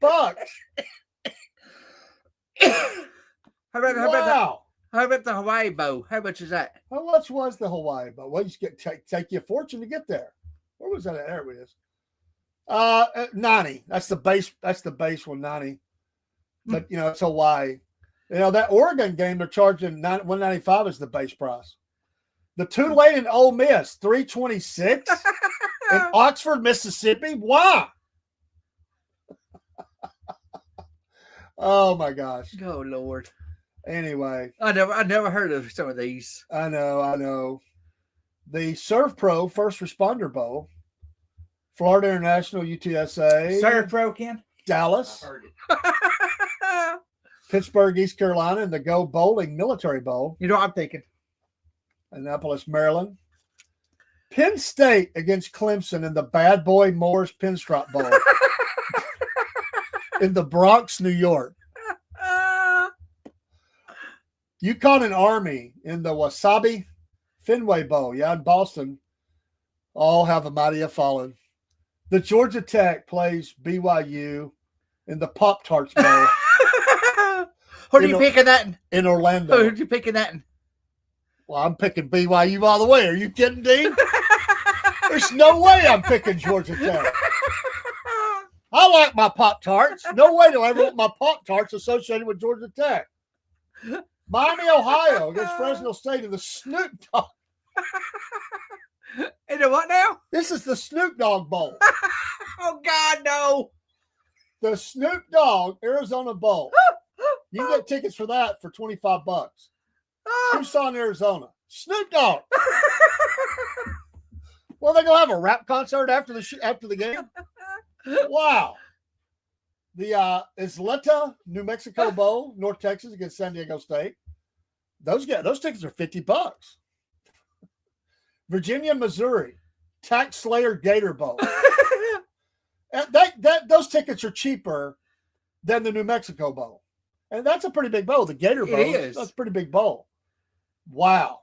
How about the Hawaii Bowl? How much is that? How much was the Hawaii Bowl? Well, you take you a fortune to get there. Where was that? There it is. 90. That's the base. That's the base one, 90. But it's Hawaii. That Oregon game they're charging $195 is the base price. The Tulane and Ole Miss, $326 in Oxford, Mississippi. Why? Oh my gosh. Oh Lord. Anyway, I never heard of some of these. I know. The Surf Pro First Responder Bowl, Florida International, UTSA. Surf Pro, Ken? Dallas. I heard it. Pittsburgh, East Carolina, and the Go Bowling Military Bowl. You know what I'm thinking? Annapolis, Maryland. Penn State against Clemson in the Bad Boy Moore's Pinstripe Bowl in the Bronx, New York. UConn and Army in the Wasabi Fenway Bowl, in Boston. All have a mighty have fallen. The Georgia Tech plays BYU in the Pop-Tarts Bowl. Who are you picking that in Orlando? Who are you picking that in? Well, I'm picking BYU all the way. Are you kidding, Dean? There's no way I'm picking Georgia Tech. I like my Pop-Tarts. No way do I ever want my Pop-Tarts associated with Georgia Tech. Miami, Ohio against Fresno State in the Snoop Dogg. In the what now? This is the Snoop Dogg Bowl. Oh, God, no. The Snoop Dogg Arizona Bowl. You can get tickets for that for $25. Tucson, Arizona. Snoop Dogg. Well, they're going to have a rap concert after the game? Wow. The Isleta, New Mexico Bowl, North Texas against San Diego State. Those tickets are $50. Virginia, Missouri, Tax Slayer Gator Bowl. Those tickets are cheaper than the New Mexico Bowl. And that's a pretty big bowl. The Gator Bowl, that's a pretty big bowl. Wow.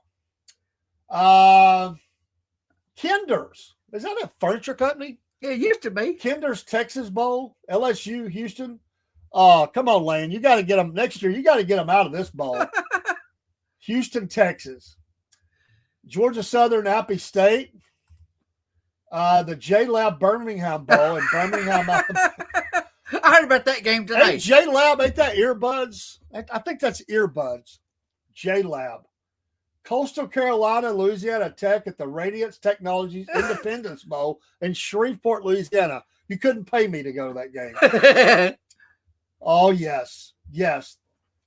Kinder's. Is that a furniture company? It used to be. Kinder's Texas Bowl, LSU, Houston. Oh, come on, Lane. You got to get them next year. You got to get them out of this bowl. Houston, Texas. Georgia Southern, Appy State. The J-Lab Birmingham Bowl in Birmingham, Alabama. I heard about that game today. Hey, J-Lab, ain't that earbuds? I think that's earbuds. J-Lab. Coastal Carolina, Louisiana Tech at the Radiance Technologies Independence Bowl in Shreveport, Louisiana. You couldn't pay me to go to that game. Oh, yes. Yes.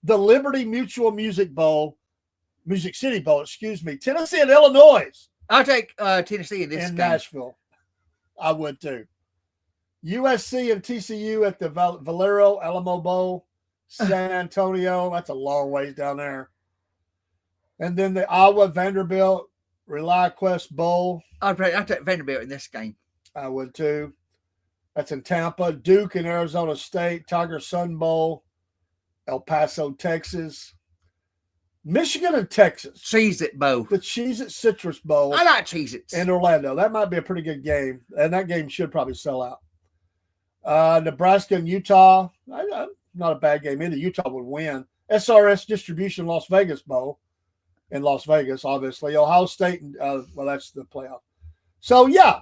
The Liberty Mutual Music City Bowl, Tennessee and Illinois. I'll take Tennessee in this game. Nashville. I would too. USC and TCU at the Valero Alamo Bowl, San Antonio. That's a long ways down there. And then the Iowa Vanderbilt ReliaQuest Bowl. I'll take Vanderbilt in this game. I would too. That's in Tampa. Duke and Arizona State. Tiger Sun Bowl. El Paso, Texas. Michigan and Texas. Cheez-It Bowl. The Cheez-It Citrus Bowl. I like Cheez-Its. In Orlando. That might be a pretty good game. And that game should probably sell out. Nebraska and Utah. Not a bad game either. Utah would win. SRS Distribution Las Vegas Bowl. In Las Vegas, obviously. Ohio State, that's the playoff. So, yeah,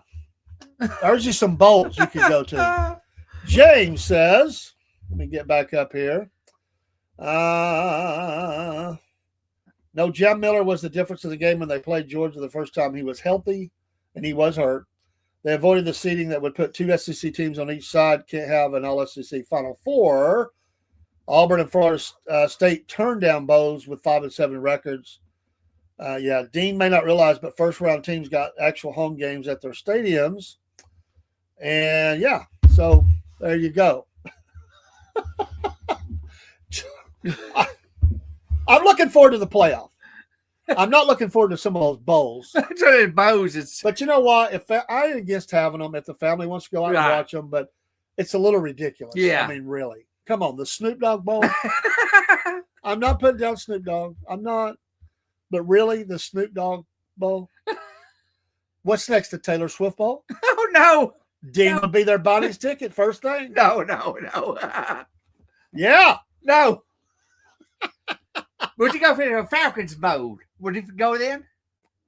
there's just some bowls you could go to. James says, let me get back up here. No, Jam Miller was the difference in the game when they played Georgia the first time. He was healthy, and he was hurt. They avoided the seeding that would put two SEC teams on each side. Can't have an all-SEC Final Four. Auburn and Florida State turned down bowls with 5-7 records. Dean may not realize, but first-round teams got actual home games at their stadiums. And, so there you go. I'm looking forward to the playoff. I'm not looking forward to some of those bowls. But you know what? If I ain't against having them, if the family wants to go out and watch them, but it's a little ridiculous. Yeah. I mean, really. Come on, the Snoop Dogg Bowl. I'm not putting down Snoop Dogg. I'm not. But really, the Snoop Dogg Bowl. What's next? The Taylor Swift Bowl? Oh, no. Dean will be their Bonnie's ticket first thing. No. Yeah. No. Would you go for the Falcons Bowl? Would you go then?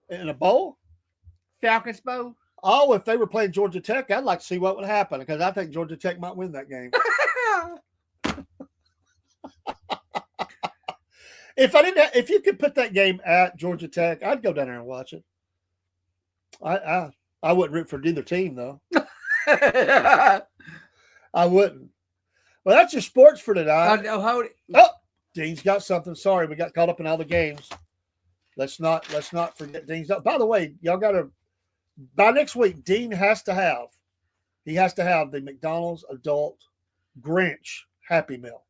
In a bowl? Falcons Bowl? Oh, if they were playing Georgia Tech, I'd like to see what would happen because I think Georgia Tech might win that game. If you could put that game at Georgia Tech, I'd go down there and watch it. I wouldn't root for either team though. I wouldn't. Well, that's your sports for tonight. Oh, Dean's got something. Sorry, we got caught up in all the games. Let's not forget Dean's. By the way, y'all got to by next week. Dean has to have the McDonald's adult Grinch Happy Meal.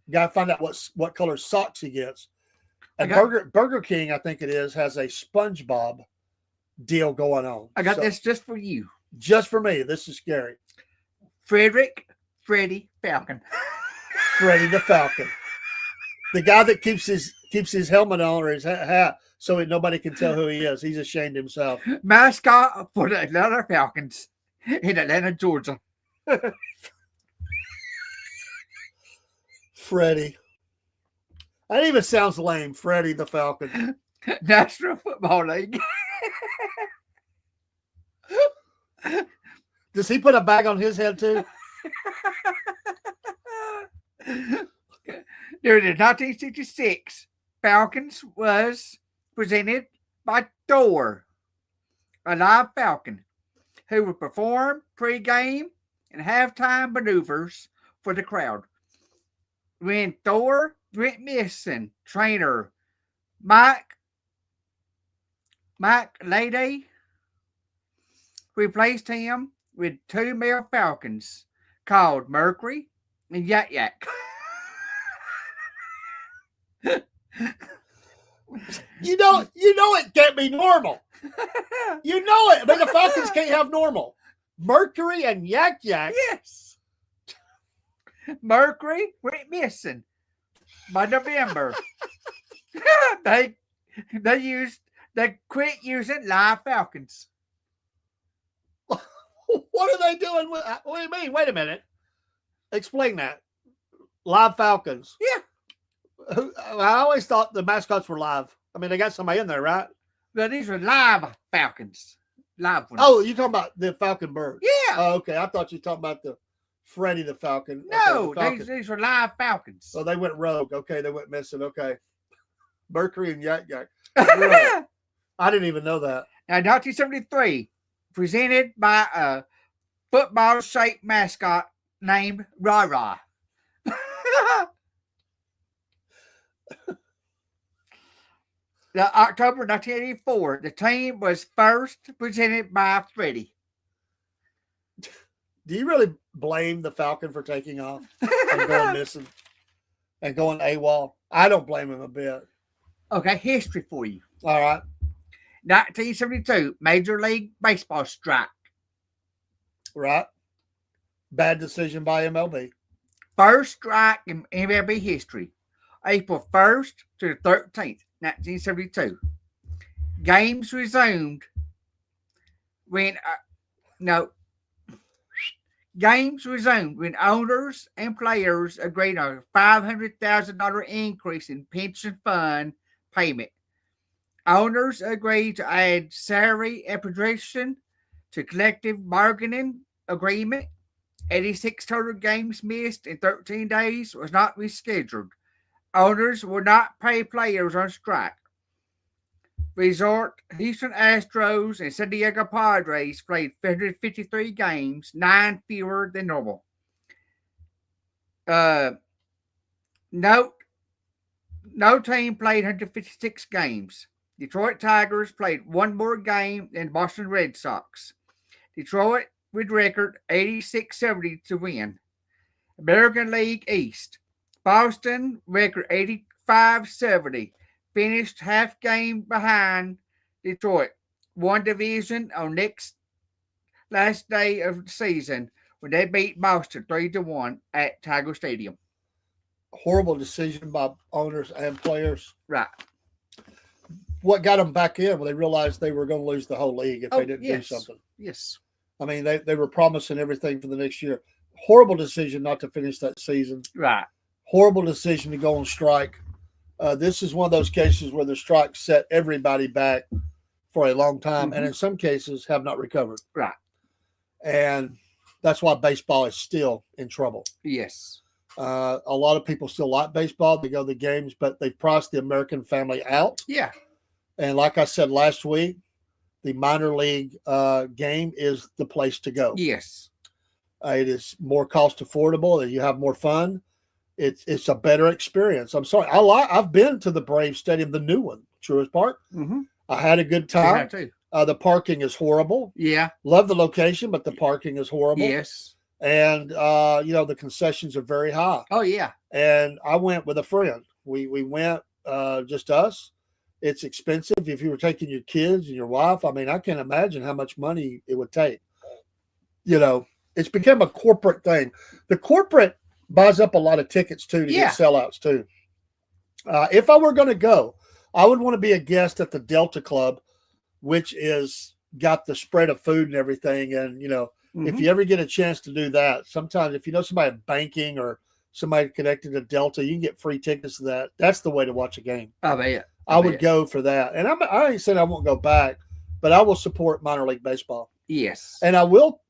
You got to find out what color socks he gets. And Burger King, I think it is, has a SpongeBob deal going on. I got this just for you. Just for me. This is scary. Freddie Falcon. Freddie the Falcon. The guy that keeps his helmet on or his hat so that nobody can tell who he is. He's ashamed himself. Mascot for the Atlanta Falcons in Atlanta, Georgia. Freddie. That even sounds lame. Freddie the Falcon. National Football League. Does he put a bag on his head too? During the 1966, Falcons was presented by Thor, a live falcon, who would perform pregame and halftime maneuvers for the crowd. When Thor went missing, trainer Mike Lady replaced him with two male falcons called Mercury and Yak Yak. You know it can't be normal. You know it. I mean, the Falcons can't have normal. Mercury and Yak Yak. Yes. Mercury went missing by November. They quit using live falcons. What are they doing with? What do you mean? Wait a minute. Explain that. Live falcons. Yeah. I always thought the mascots were live. I mean, they got somebody in there, right? But these were live falcons. Live ones. Oh, you're talking about the falcon bird. Yeah. Oh, okay. I thought you were talking about the Freddie the Falcon. No, okay, the these were live falcons. Oh, they went rogue. Okay, they went missing. Okay. Mercury and Yak Yak. Really? I didn't even know that. Now, 1973, presented by a football-shaped mascot named Rah-Rah. October 1984, the team was first presented by Freddie. Do you really blame the Falcon for taking off and going missing and going AWOL? I don't blame him a bit. Okay, history for you. All right. 1972, Major League Baseball strike. Right. Bad decision by MLB. First strike in MLB history. April 1st to the 13th, 1972. Games resumed when owners and players agreed on a $500,000 increase in pension fund payment. Owners agreed to add salary and progression to collective bargaining agreement. 86 total games missed in 13 days was not rescheduled. Owners will not pay players on strike. Houston Astros and San Diego Padres played 453 games, 9 fewer than normal. No team played 156 games. Detroit Tigers played one more game than Boston Red Sox. Detroit would record 86-70 to win. American League East. Boston record 85-70. finished half game behind Detroit. One division on last day of the season when they beat Boston 3-1 at Tiger Stadium. Horrible decision by owners and players. Right. What got them back in when they realized they were going to lose the whole league if they didn't do something? Yes. I mean, they were promising everything for the next year. Horrible decision not to finish that season. Right. Horrible decision to go on strike. This is one of those cases where the strike set everybody back for a long time, and in some cases have not recovered. Right. And that's why baseball is still in trouble. Yes. A lot of people still like baseball. They go to the games, but they've priced the American family out. Yeah. And like I said last week, the minor league game is the place to go. Yes. It is more cost affordable. You have more fun. It's a better experience. I'm sorry. I've been to the Brave Stadium, the new one, Truist Park. Mm-hmm. I had a good time. Too. The parking is horrible. Yeah. Love the location, but the parking is horrible. Yes. And the concessions are very high. Oh yeah. And I went with a friend. We went just us. It's expensive if you were taking your kids and your wife. I mean, I can't imagine how much money it would take. It's become a corporate thing. The corporate buys up a lot of tickets too to get sellouts too. If I were going to go, I would want to be a guest at the Delta Club, which is got the spread of food and everything. And, if you ever get a chance to do that, sometimes if you know somebody in banking or somebody connected to Delta, you can get free tickets to that. That's the way to watch a game. I bet. I would go for that. And I ain't said I won't go back, but I will support minor league baseball. Yes. And I will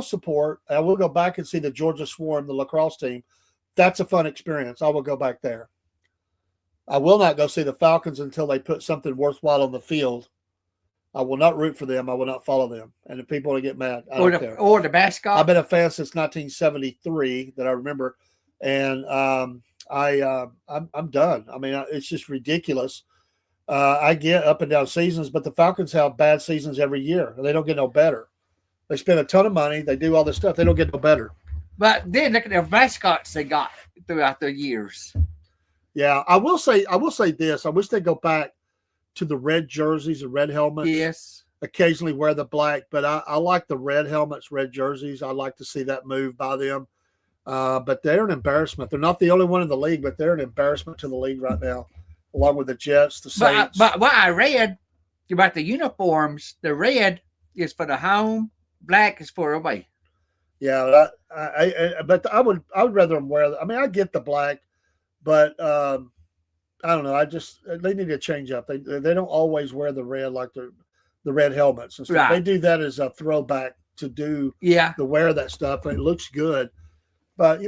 support, I will go back and see the Georgia Swarm, the lacrosse team. That's a fun experience. I will go back there. I will not go see the Falcons until they put something worthwhile on the field. I will not root for them. I will not follow them. And if people want to get mad, I don't care. Or the mascot. I've been a fan since 1973 that I remember. And I'm done. I mean, it's just ridiculous. I get up and down seasons, but the Falcons have bad seasons every year. They don't get no better. They spend a ton of money. They do all this stuff. They don't get no better. But then look at the mascots they got throughout the years. Yeah, I will say this. I wish they'd go back to the red jerseys and red helmets. Yes. Occasionally wear the black, but I like the red helmets, red jerseys. I like to see that move by them. But they're an embarrassment. They're not the only one in the league, but they're an embarrassment to the league right now, along with the Jets, the Saints. But what I read about the uniforms, the red is for the home, black is for away. Yeah, but I would rather them wear. I mean, I get the black, but I don't know. They need to change up. They don't always wear the red like the red helmets and stuff. Right. They do that as a throwback to wear that stuff, and it looks good. But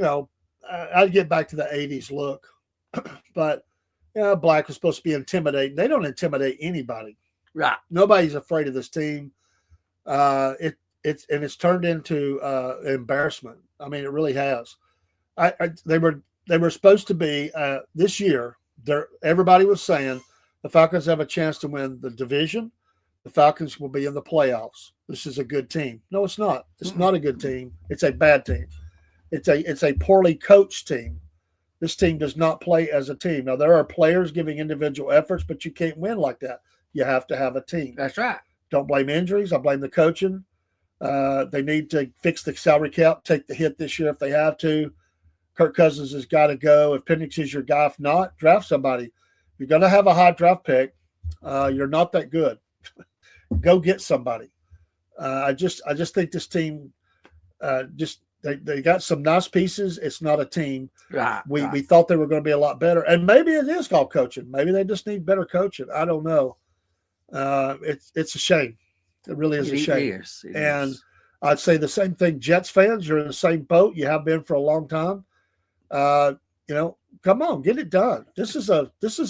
I'd get back to the '80s look. But black was supposed to be intimidating. They don't intimidate anybody. Right. Nobody's afraid of this team. It's turned into embarrassment. I mean, it really has. They were supposed to be this year. Everybody was saying the Falcons have a chance to win the division. The Falcons will be in the playoffs. This is a good team. No, it's not. It's not a good team. It's a bad team. It's a poorly coached team. This team does not play as a team. Now, there are players giving individual efforts, but you can't win like that. You have to have a team. That's right. Don't blame injuries. I blame the coaching. They need to fix the salary cap, take the hit this year if they have to. Kirk Cousins has got to go. If Penix is your guy, if not, draft somebody. You're going to have a high draft pick. You're not that good. Go get somebody. I just think this team they got some nice pieces. It's not a team. Right. We thought they were going to be a lot better, and maybe it is called coaching. Maybe they just need better coaching. I don't know. It's a shame. It really is a shame. It and is. I'd say the same thing. Jets fans, you're in the same boat. You have been for a long time. Come on, get it done. This is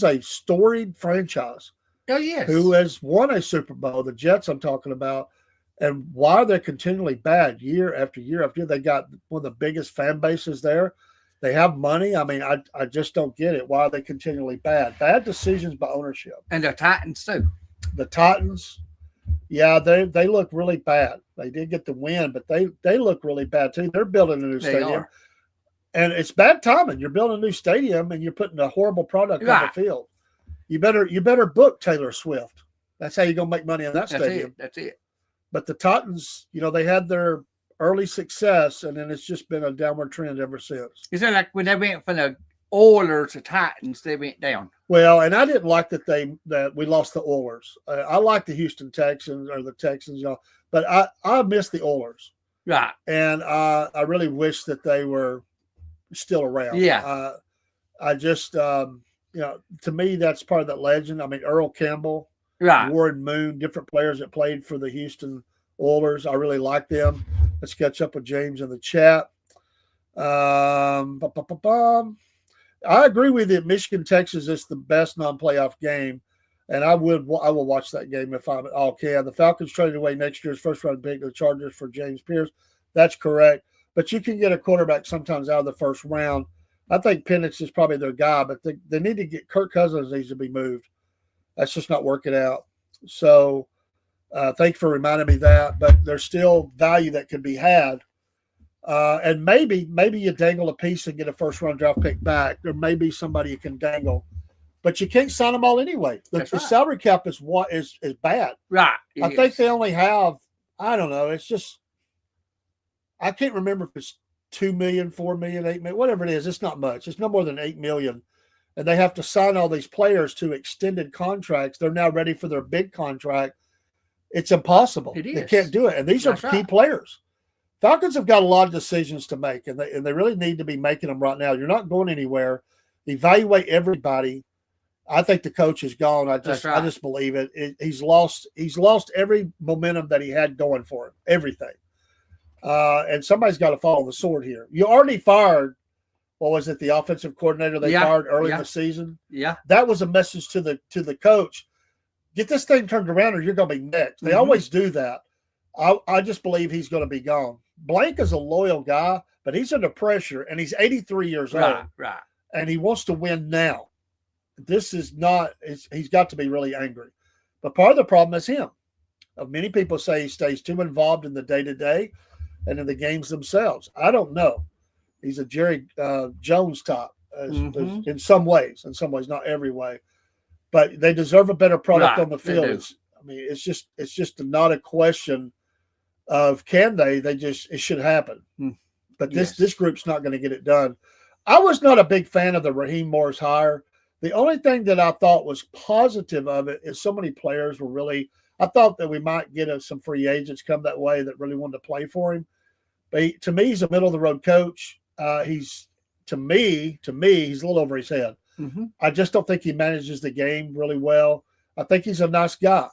a storied franchise. Oh yes. Who has won a Super Bowl? The Jets I'm talking about. And why they're continually bad year after year after year. They got one of the biggest fan bases there. They have money. I mean, I just don't get it. Why are they continually bad? Bad decisions by ownership. And the Titans too. The Titans, yeah, they look really bad. They did get the win, but they look really bad too. They're building a new stadium. And it's bad timing. You're building a new stadium and you're putting a horrible product on the field. You better book Taylor Swift. That's how you're gonna make money in that stadium. That's it. But the Titans, they had their early success, and then it's just been a downward trend ever since. Is that like when they went from the Oilers to Titans, they went down? Well, and I didn't like that we lost the Oilers. I like the Houston Texans or the Texans, but I miss the Oilers. Right. And I really wish that they were still around. Yeah. I just, to me, that's part of that legend. I mean, Earl Campbell, right. Warren Moon, different players that played for the Houston Oilers. I really like them. Let's catch up with James in the chat. I agree with you. Michigan, Texas is the best non-playoff game, and I will watch that game if I'm at all can. The Falcons traded away next year's first-round pick to the Chargers for James Pierce. That's correct. But you can get a quarterback sometimes out of the first round. I think Penix is probably their guy, but they need to get Kirk Cousins needs to be moved. That's just not working out. So thanks for reminding me that. But there's still value that could be had. And maybe you dangle a piece and get a first-round draft pick back. There may be somebody you can dangle. But you can't sign them all anyway. The salary cap is bad. Right. I think they only have, I don't know, it's just, I can't remember if it's 2 million, 4 million, 8 million, whatever it is. It's not much. It's no more than 8 million. And they have to sign all these players to extended contracts. They're now ready for their big contract. It's impossible. It is. They can't do it. And these are key players. Falcons have got a lot of decisions to make, and they really need to be making them right now. You're not going anywhere. Evaluate everybody. I think the coach is gone. I just believe it. He's lost every momentum that he had going for him. Everything. And somebody's got to follow the sword here. You already fired, what was it, the offensive coordinator they fired early in the season? Yeah. That was a message to the coach. Get this thing turned around or you're going to be next. They always do that. I just believe he's going to be gone. Blank is a loyal guy, but he's under pressure, and he's 83 years old. Right. And he wants to win now. This is not – he's got to be really angry. But part of the problem is him. Many people say he stays too involved in the day-to-day and in the games themselves. I don't know. He's a Jerry Jones type in some ways, not every way. But they deserve a better product on the field. It's just not a question of can they. It should happen. But this group's not going to get it done. I was not a big fan of the Raheem Morris hire. The only thing that I thought was positive of it is so many players were really – I thought that we might get some free agents come that way that really wanted to play for him. But to me, he's a middle-of-the-road coach. He's a little over his head. I just don't think he manages the game really well. I think he's a nice guy.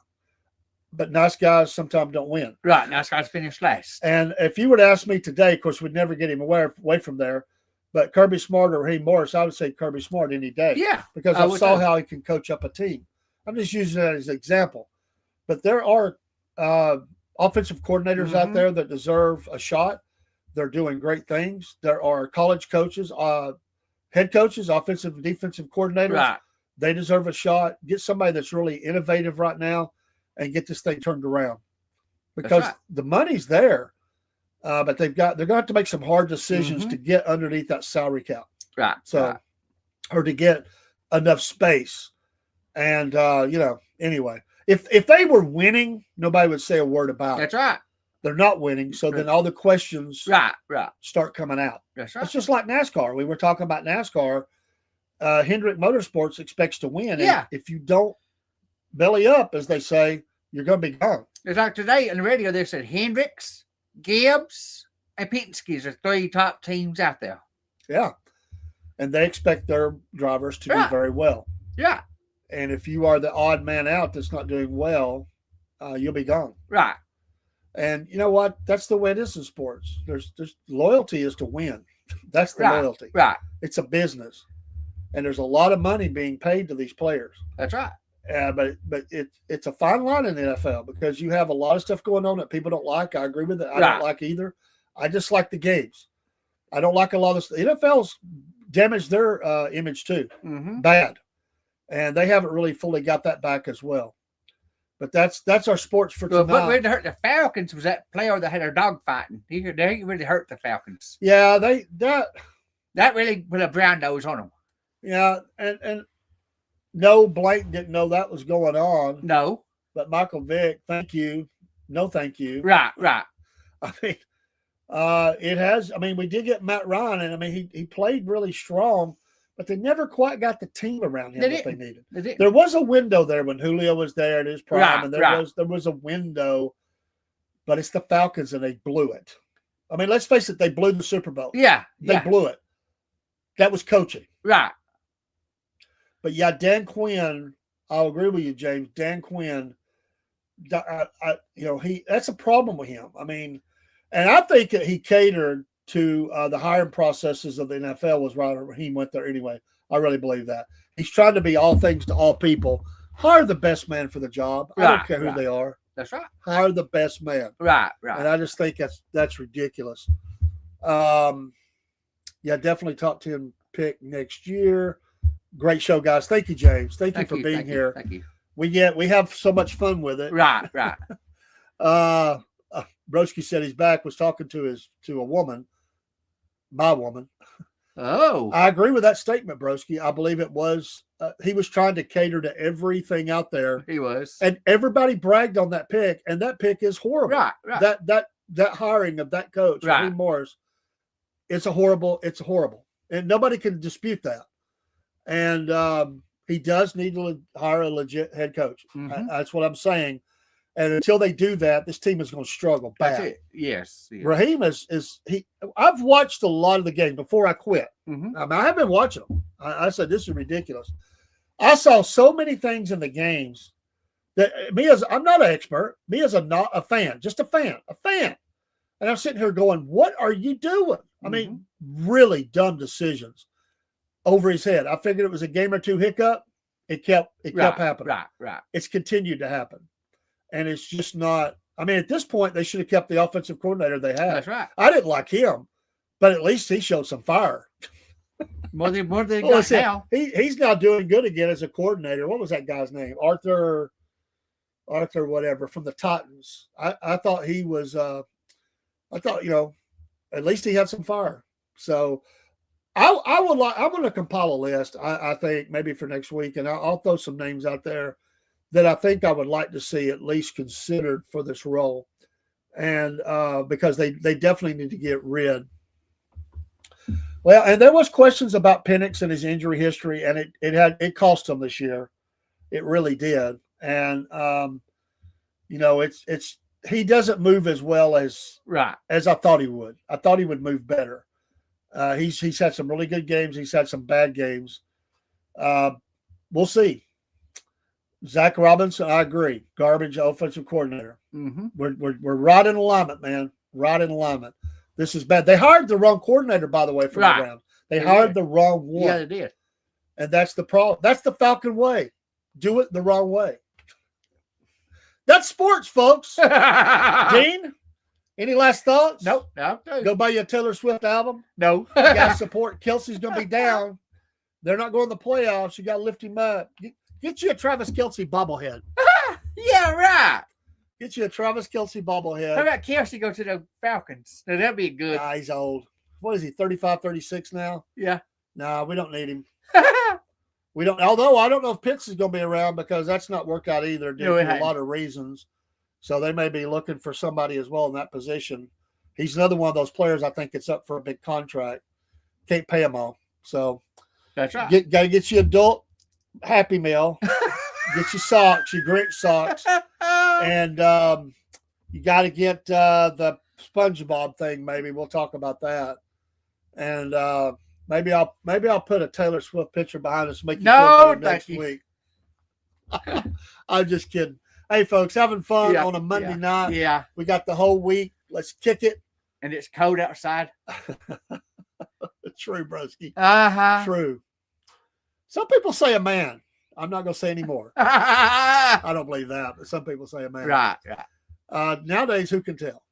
But nice guys sometimes don't win. Right, nice guys finish last. And if you would ask me today, of course, we'd never get him away from there. But Kirby Smart or Raheem Morris, I would say Kirby Smart any day. Yeah. Because I saw how he can coach up a team. I'm just using that as an example. But there are offensive coordinators out there that deserve a shot. They're doing great things. There are college coaches, head coaches, offensive and defensive coordinators. Right. They deserve a shot. Get somebody that's really innovative right now and get this thing turned around. Because the money's there. But they're going to have to make some hard decisions to get underneath that salary cap. Right. So, or to get enough space. And, anyway, if they were winning, nobody would say a word about it. That's right. They're not winning. So then all the questions start coming out. That's right. It's just like NASCAR. We were talking about NASCAR. Hendrick Motorsports expects to win. Yeah. And if you don't belly up, as they say, you're going to be gone. It's like today on the radio, they said Hendricks, Gibbs, and Penske's are 3 top teams out there. Yeah. And they expect their drivers to do very well. Yeah. And if you are the odd man out that's not doing well, you'll be gone. Right. And you know what? That's the way it is in sports. There's loyalty is to win. That's the loyalty. Right. It's a business. And there's a lot of money being paid to these players. That's right. But it's a fine line in the NFL because you have a lot of stuff going on that people don't like. I agree with it. I don't like either. I just like the games. I don't like a lot of the NFL's damaged their image too. Bad. And they haven't really fully got that back as well. But that's our sports for tonight. What really hurt the Falcons was that player that had a dog fighting. They really hurt the Falcons. Yeah, that really put a brown nose on them. Yeah, and No, Blank didn't know that was going on. No. But Michael Vick, thank you. No, thank you. Right. I mean, it has. I mean, we did get Matt Ryan, and I mean, he played really strong, but they never quite got the team around him that they needed. There was a window there when Julio was there at his prime, and there was a window, but it's the Falcons, and they blew it. I mean, let's face it, they blew the Super Bowl. Yeah. They blew it. That was coaching. Right. But yeah, Dan Quinn, I'll agree with you, James. Dan Quinn, that's a problem with him. I mean, and I think that he catered to the hiring processes of the NFL was right. He went there anyway. I really believe that. He's trying to be all things to all people. Hire the best man for the job. I don't care who they are. That's right. Hire the best man. Right. And I just think that's ridiculous. Yeah, definitely top 10 pick next year. Great show, guys. Thank you, James. Thank you for being here. Thank you. We have so much fun with it. Right. Broski said he's back. Was talking to a woman, my woman. Oh, I agree with that statement, Broski. I believe it was he was trying to cater to everything out there. He was, and everybody bragged on that pick, and that pick is horrible. Right. That hiring of that coach, Raheem Morris, it's horrible, and nobody can dispute that. And he does need to hire a legit head coach. Mm-hmm. That's what I'm saying. And until they do that, this team is going to struggle bad. That's it. Yes. Raheem I've watched a lot of the games before I quit. Mm-hmm. I mean, I have been watching them. I said, this is ridiculous. I saw so many things in the games that I'm not an expert. Me as not a fan, just a fan. And I'm sitting here going, what are you doing? I mean, really dumb decisions over his head. I figured it was a game or two hiccup. It kept happening. Right. It's continued to happen. And it's just not. I mean, at this point, they should have kept the offensive coordinator they had. That's right. I didn't like him, but at least he showed some fire. More than now. He's now doing good again as a coordinator. What was that guy's name? Arthur whatever from the Titans. I thought he was. At least he had some fire. So I'm going to compile a list. I think maybe for next week, and I'll throw some names out there that I think I would like to see at least considered for this role. And because they definitely need to get rid. Well, and there was questions about Penix and his injury history, and it cost him this year. It really did. And it's he doesn't move as well as I thought he would. I thought he would move better. He's had some really good games. He's had some bad games. We'll see. Zach Robinson, I agree. Garbage offensive coordinator. Mm-hmm. We're right in alignment, man. Right in alignment. This is bad. They hired the wrong coordinator, by the way, from the Browns. They hired the wrong one. Yeah, they did. And that's the problem. That's the Falcon way. Do it the wrong way. That's sports, folks. Dean, any last thoughts? Nope. No. Go buy you a Taylor Swift album? No. You got to support. Kelsey's going to be down. They're not going to the playoffs. You got to lift him up. Get you a Travis Kelce bobblehead. Yeah, right. Get you a Travis Kelce bobblehead. How about Kelsey go to the Falcons? Now, that'd be good. Nah, he's old. What is he, 35, 36 now? Yeah. Nah, we don't need him. We don't. Although I don't know if Pitts is going to be around because that's not worked out either due to a lot of reasons. So they may be looking for somebody as well in that position. He's another one of those players I think it's up for a big contract. Can't pay him all. So that's right. Got to get you adult Happy Meal. Get your socks, your Grinch socks, and you got to get the SpongeBob thing. Maybe we'll talk about that. And maybe I'll put a Taylor Swift picture behind us. Make you feel better next week. I'm just kidding. Hey, folks, having fun on a Monday night. Yeah, we got the whole week. Let's kick it. And it's cold outside. True, broski. True. Some people say a man. I'm not going to say anymore. I don't believe that, but some people say a man. Right. Nowadays, who can tell?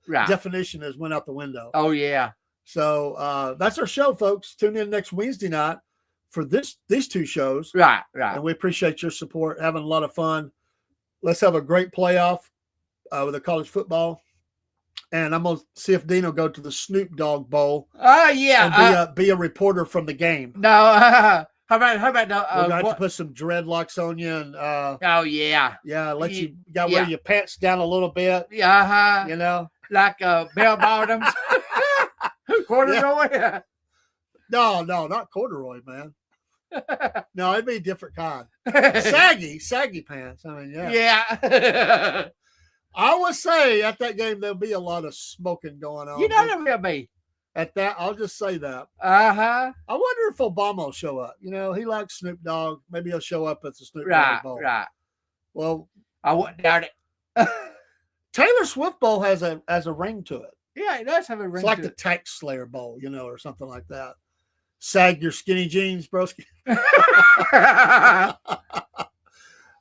Right. Definition has went out the window. Oh, yeah. So that's our show, folks. Tune in next Wednesday night for these two shows. Right. And we appreciate your support. Having a lot of fun. Let's have a great playoff with the college football. And I'm going to see if Dean will go to the Snoop Dogg Bowl. Oh, yeah. And be a reporter from the game. No, How about we're going to put some dreadlocks on you and oh yeah, let you got wear your pants down a little bit. Yeah, you know, like bell bottoms, corduroy. Yeah. No, not corduroy, man. No, it'd be a different kind. Saggy pants. I mean, yeah. I would say at that game there'll be a lot of smoking going on. You know there will be. At that, I'll just say that. I wonder if Obama will show up. You know, he likes Snoop Dogg. Maybe he'll show up at the Snoop Dogg Bowl. Right. Well, I wouldn't doubt it. Taylor Swift Bowl has a ring to it. Yeah, it does have a ring. It's like the Tax Slayer Bowl, you know, or something like that. Sag your skinny jeans, broski.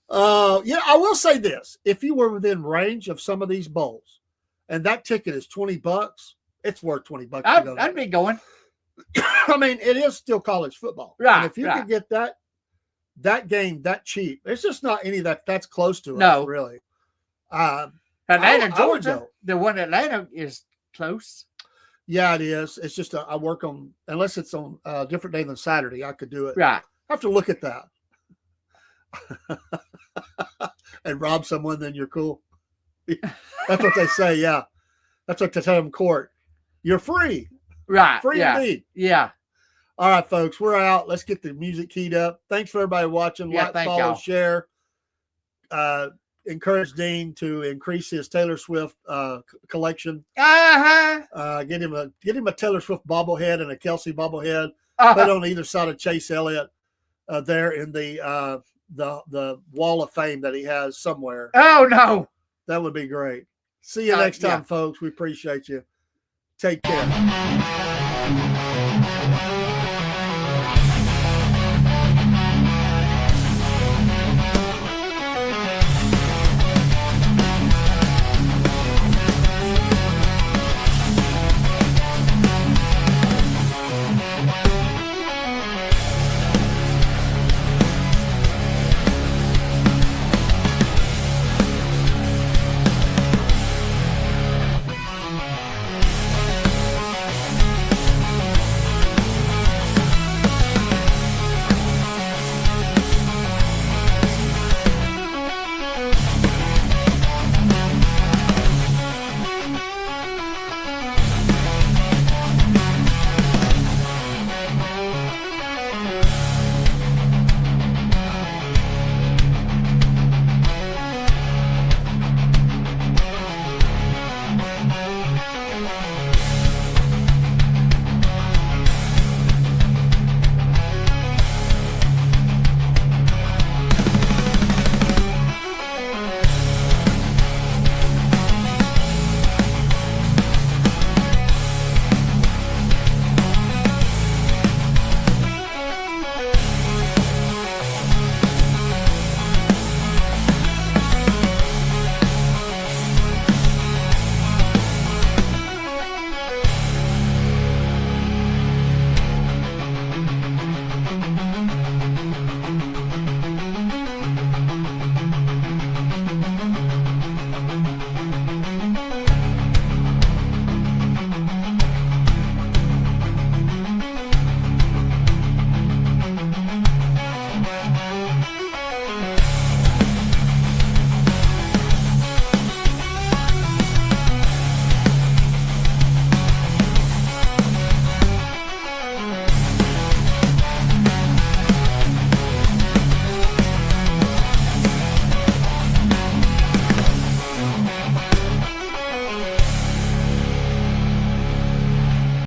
I will say this: if you were within range of some of these bowls, and that ticket is $20, it's worth $20 to go. I'd be going. I mean, it is still college football, right? And if you could get that game that cheap, it's just not any that's close to it. No, really. Atlanta, Georgia. The one in Atlanta is close. Yeah, it is. It's just I work on, unless it's on a different day than Saturday, I could do it. Right. I have to look at that. And rob someone, then you're cool. That's what they say. Yeah. That's what they tell them in court. You're free. Right. Free indeed. Yeah. All right, folks, we're out. Let's get the music keyed up. Thanks for everybody watching. Yeah, follow, y'all. Share. Encourage Dean to increase his Taylor Swift collection. Get him a Taylor Swift bobblehead and a Kelsey bobblehead. Put on either side of Chase Elliott there in the wall of fame that he has somewhere. Oh no, that would be great. See you next time, folks. We appreciate you. Take care.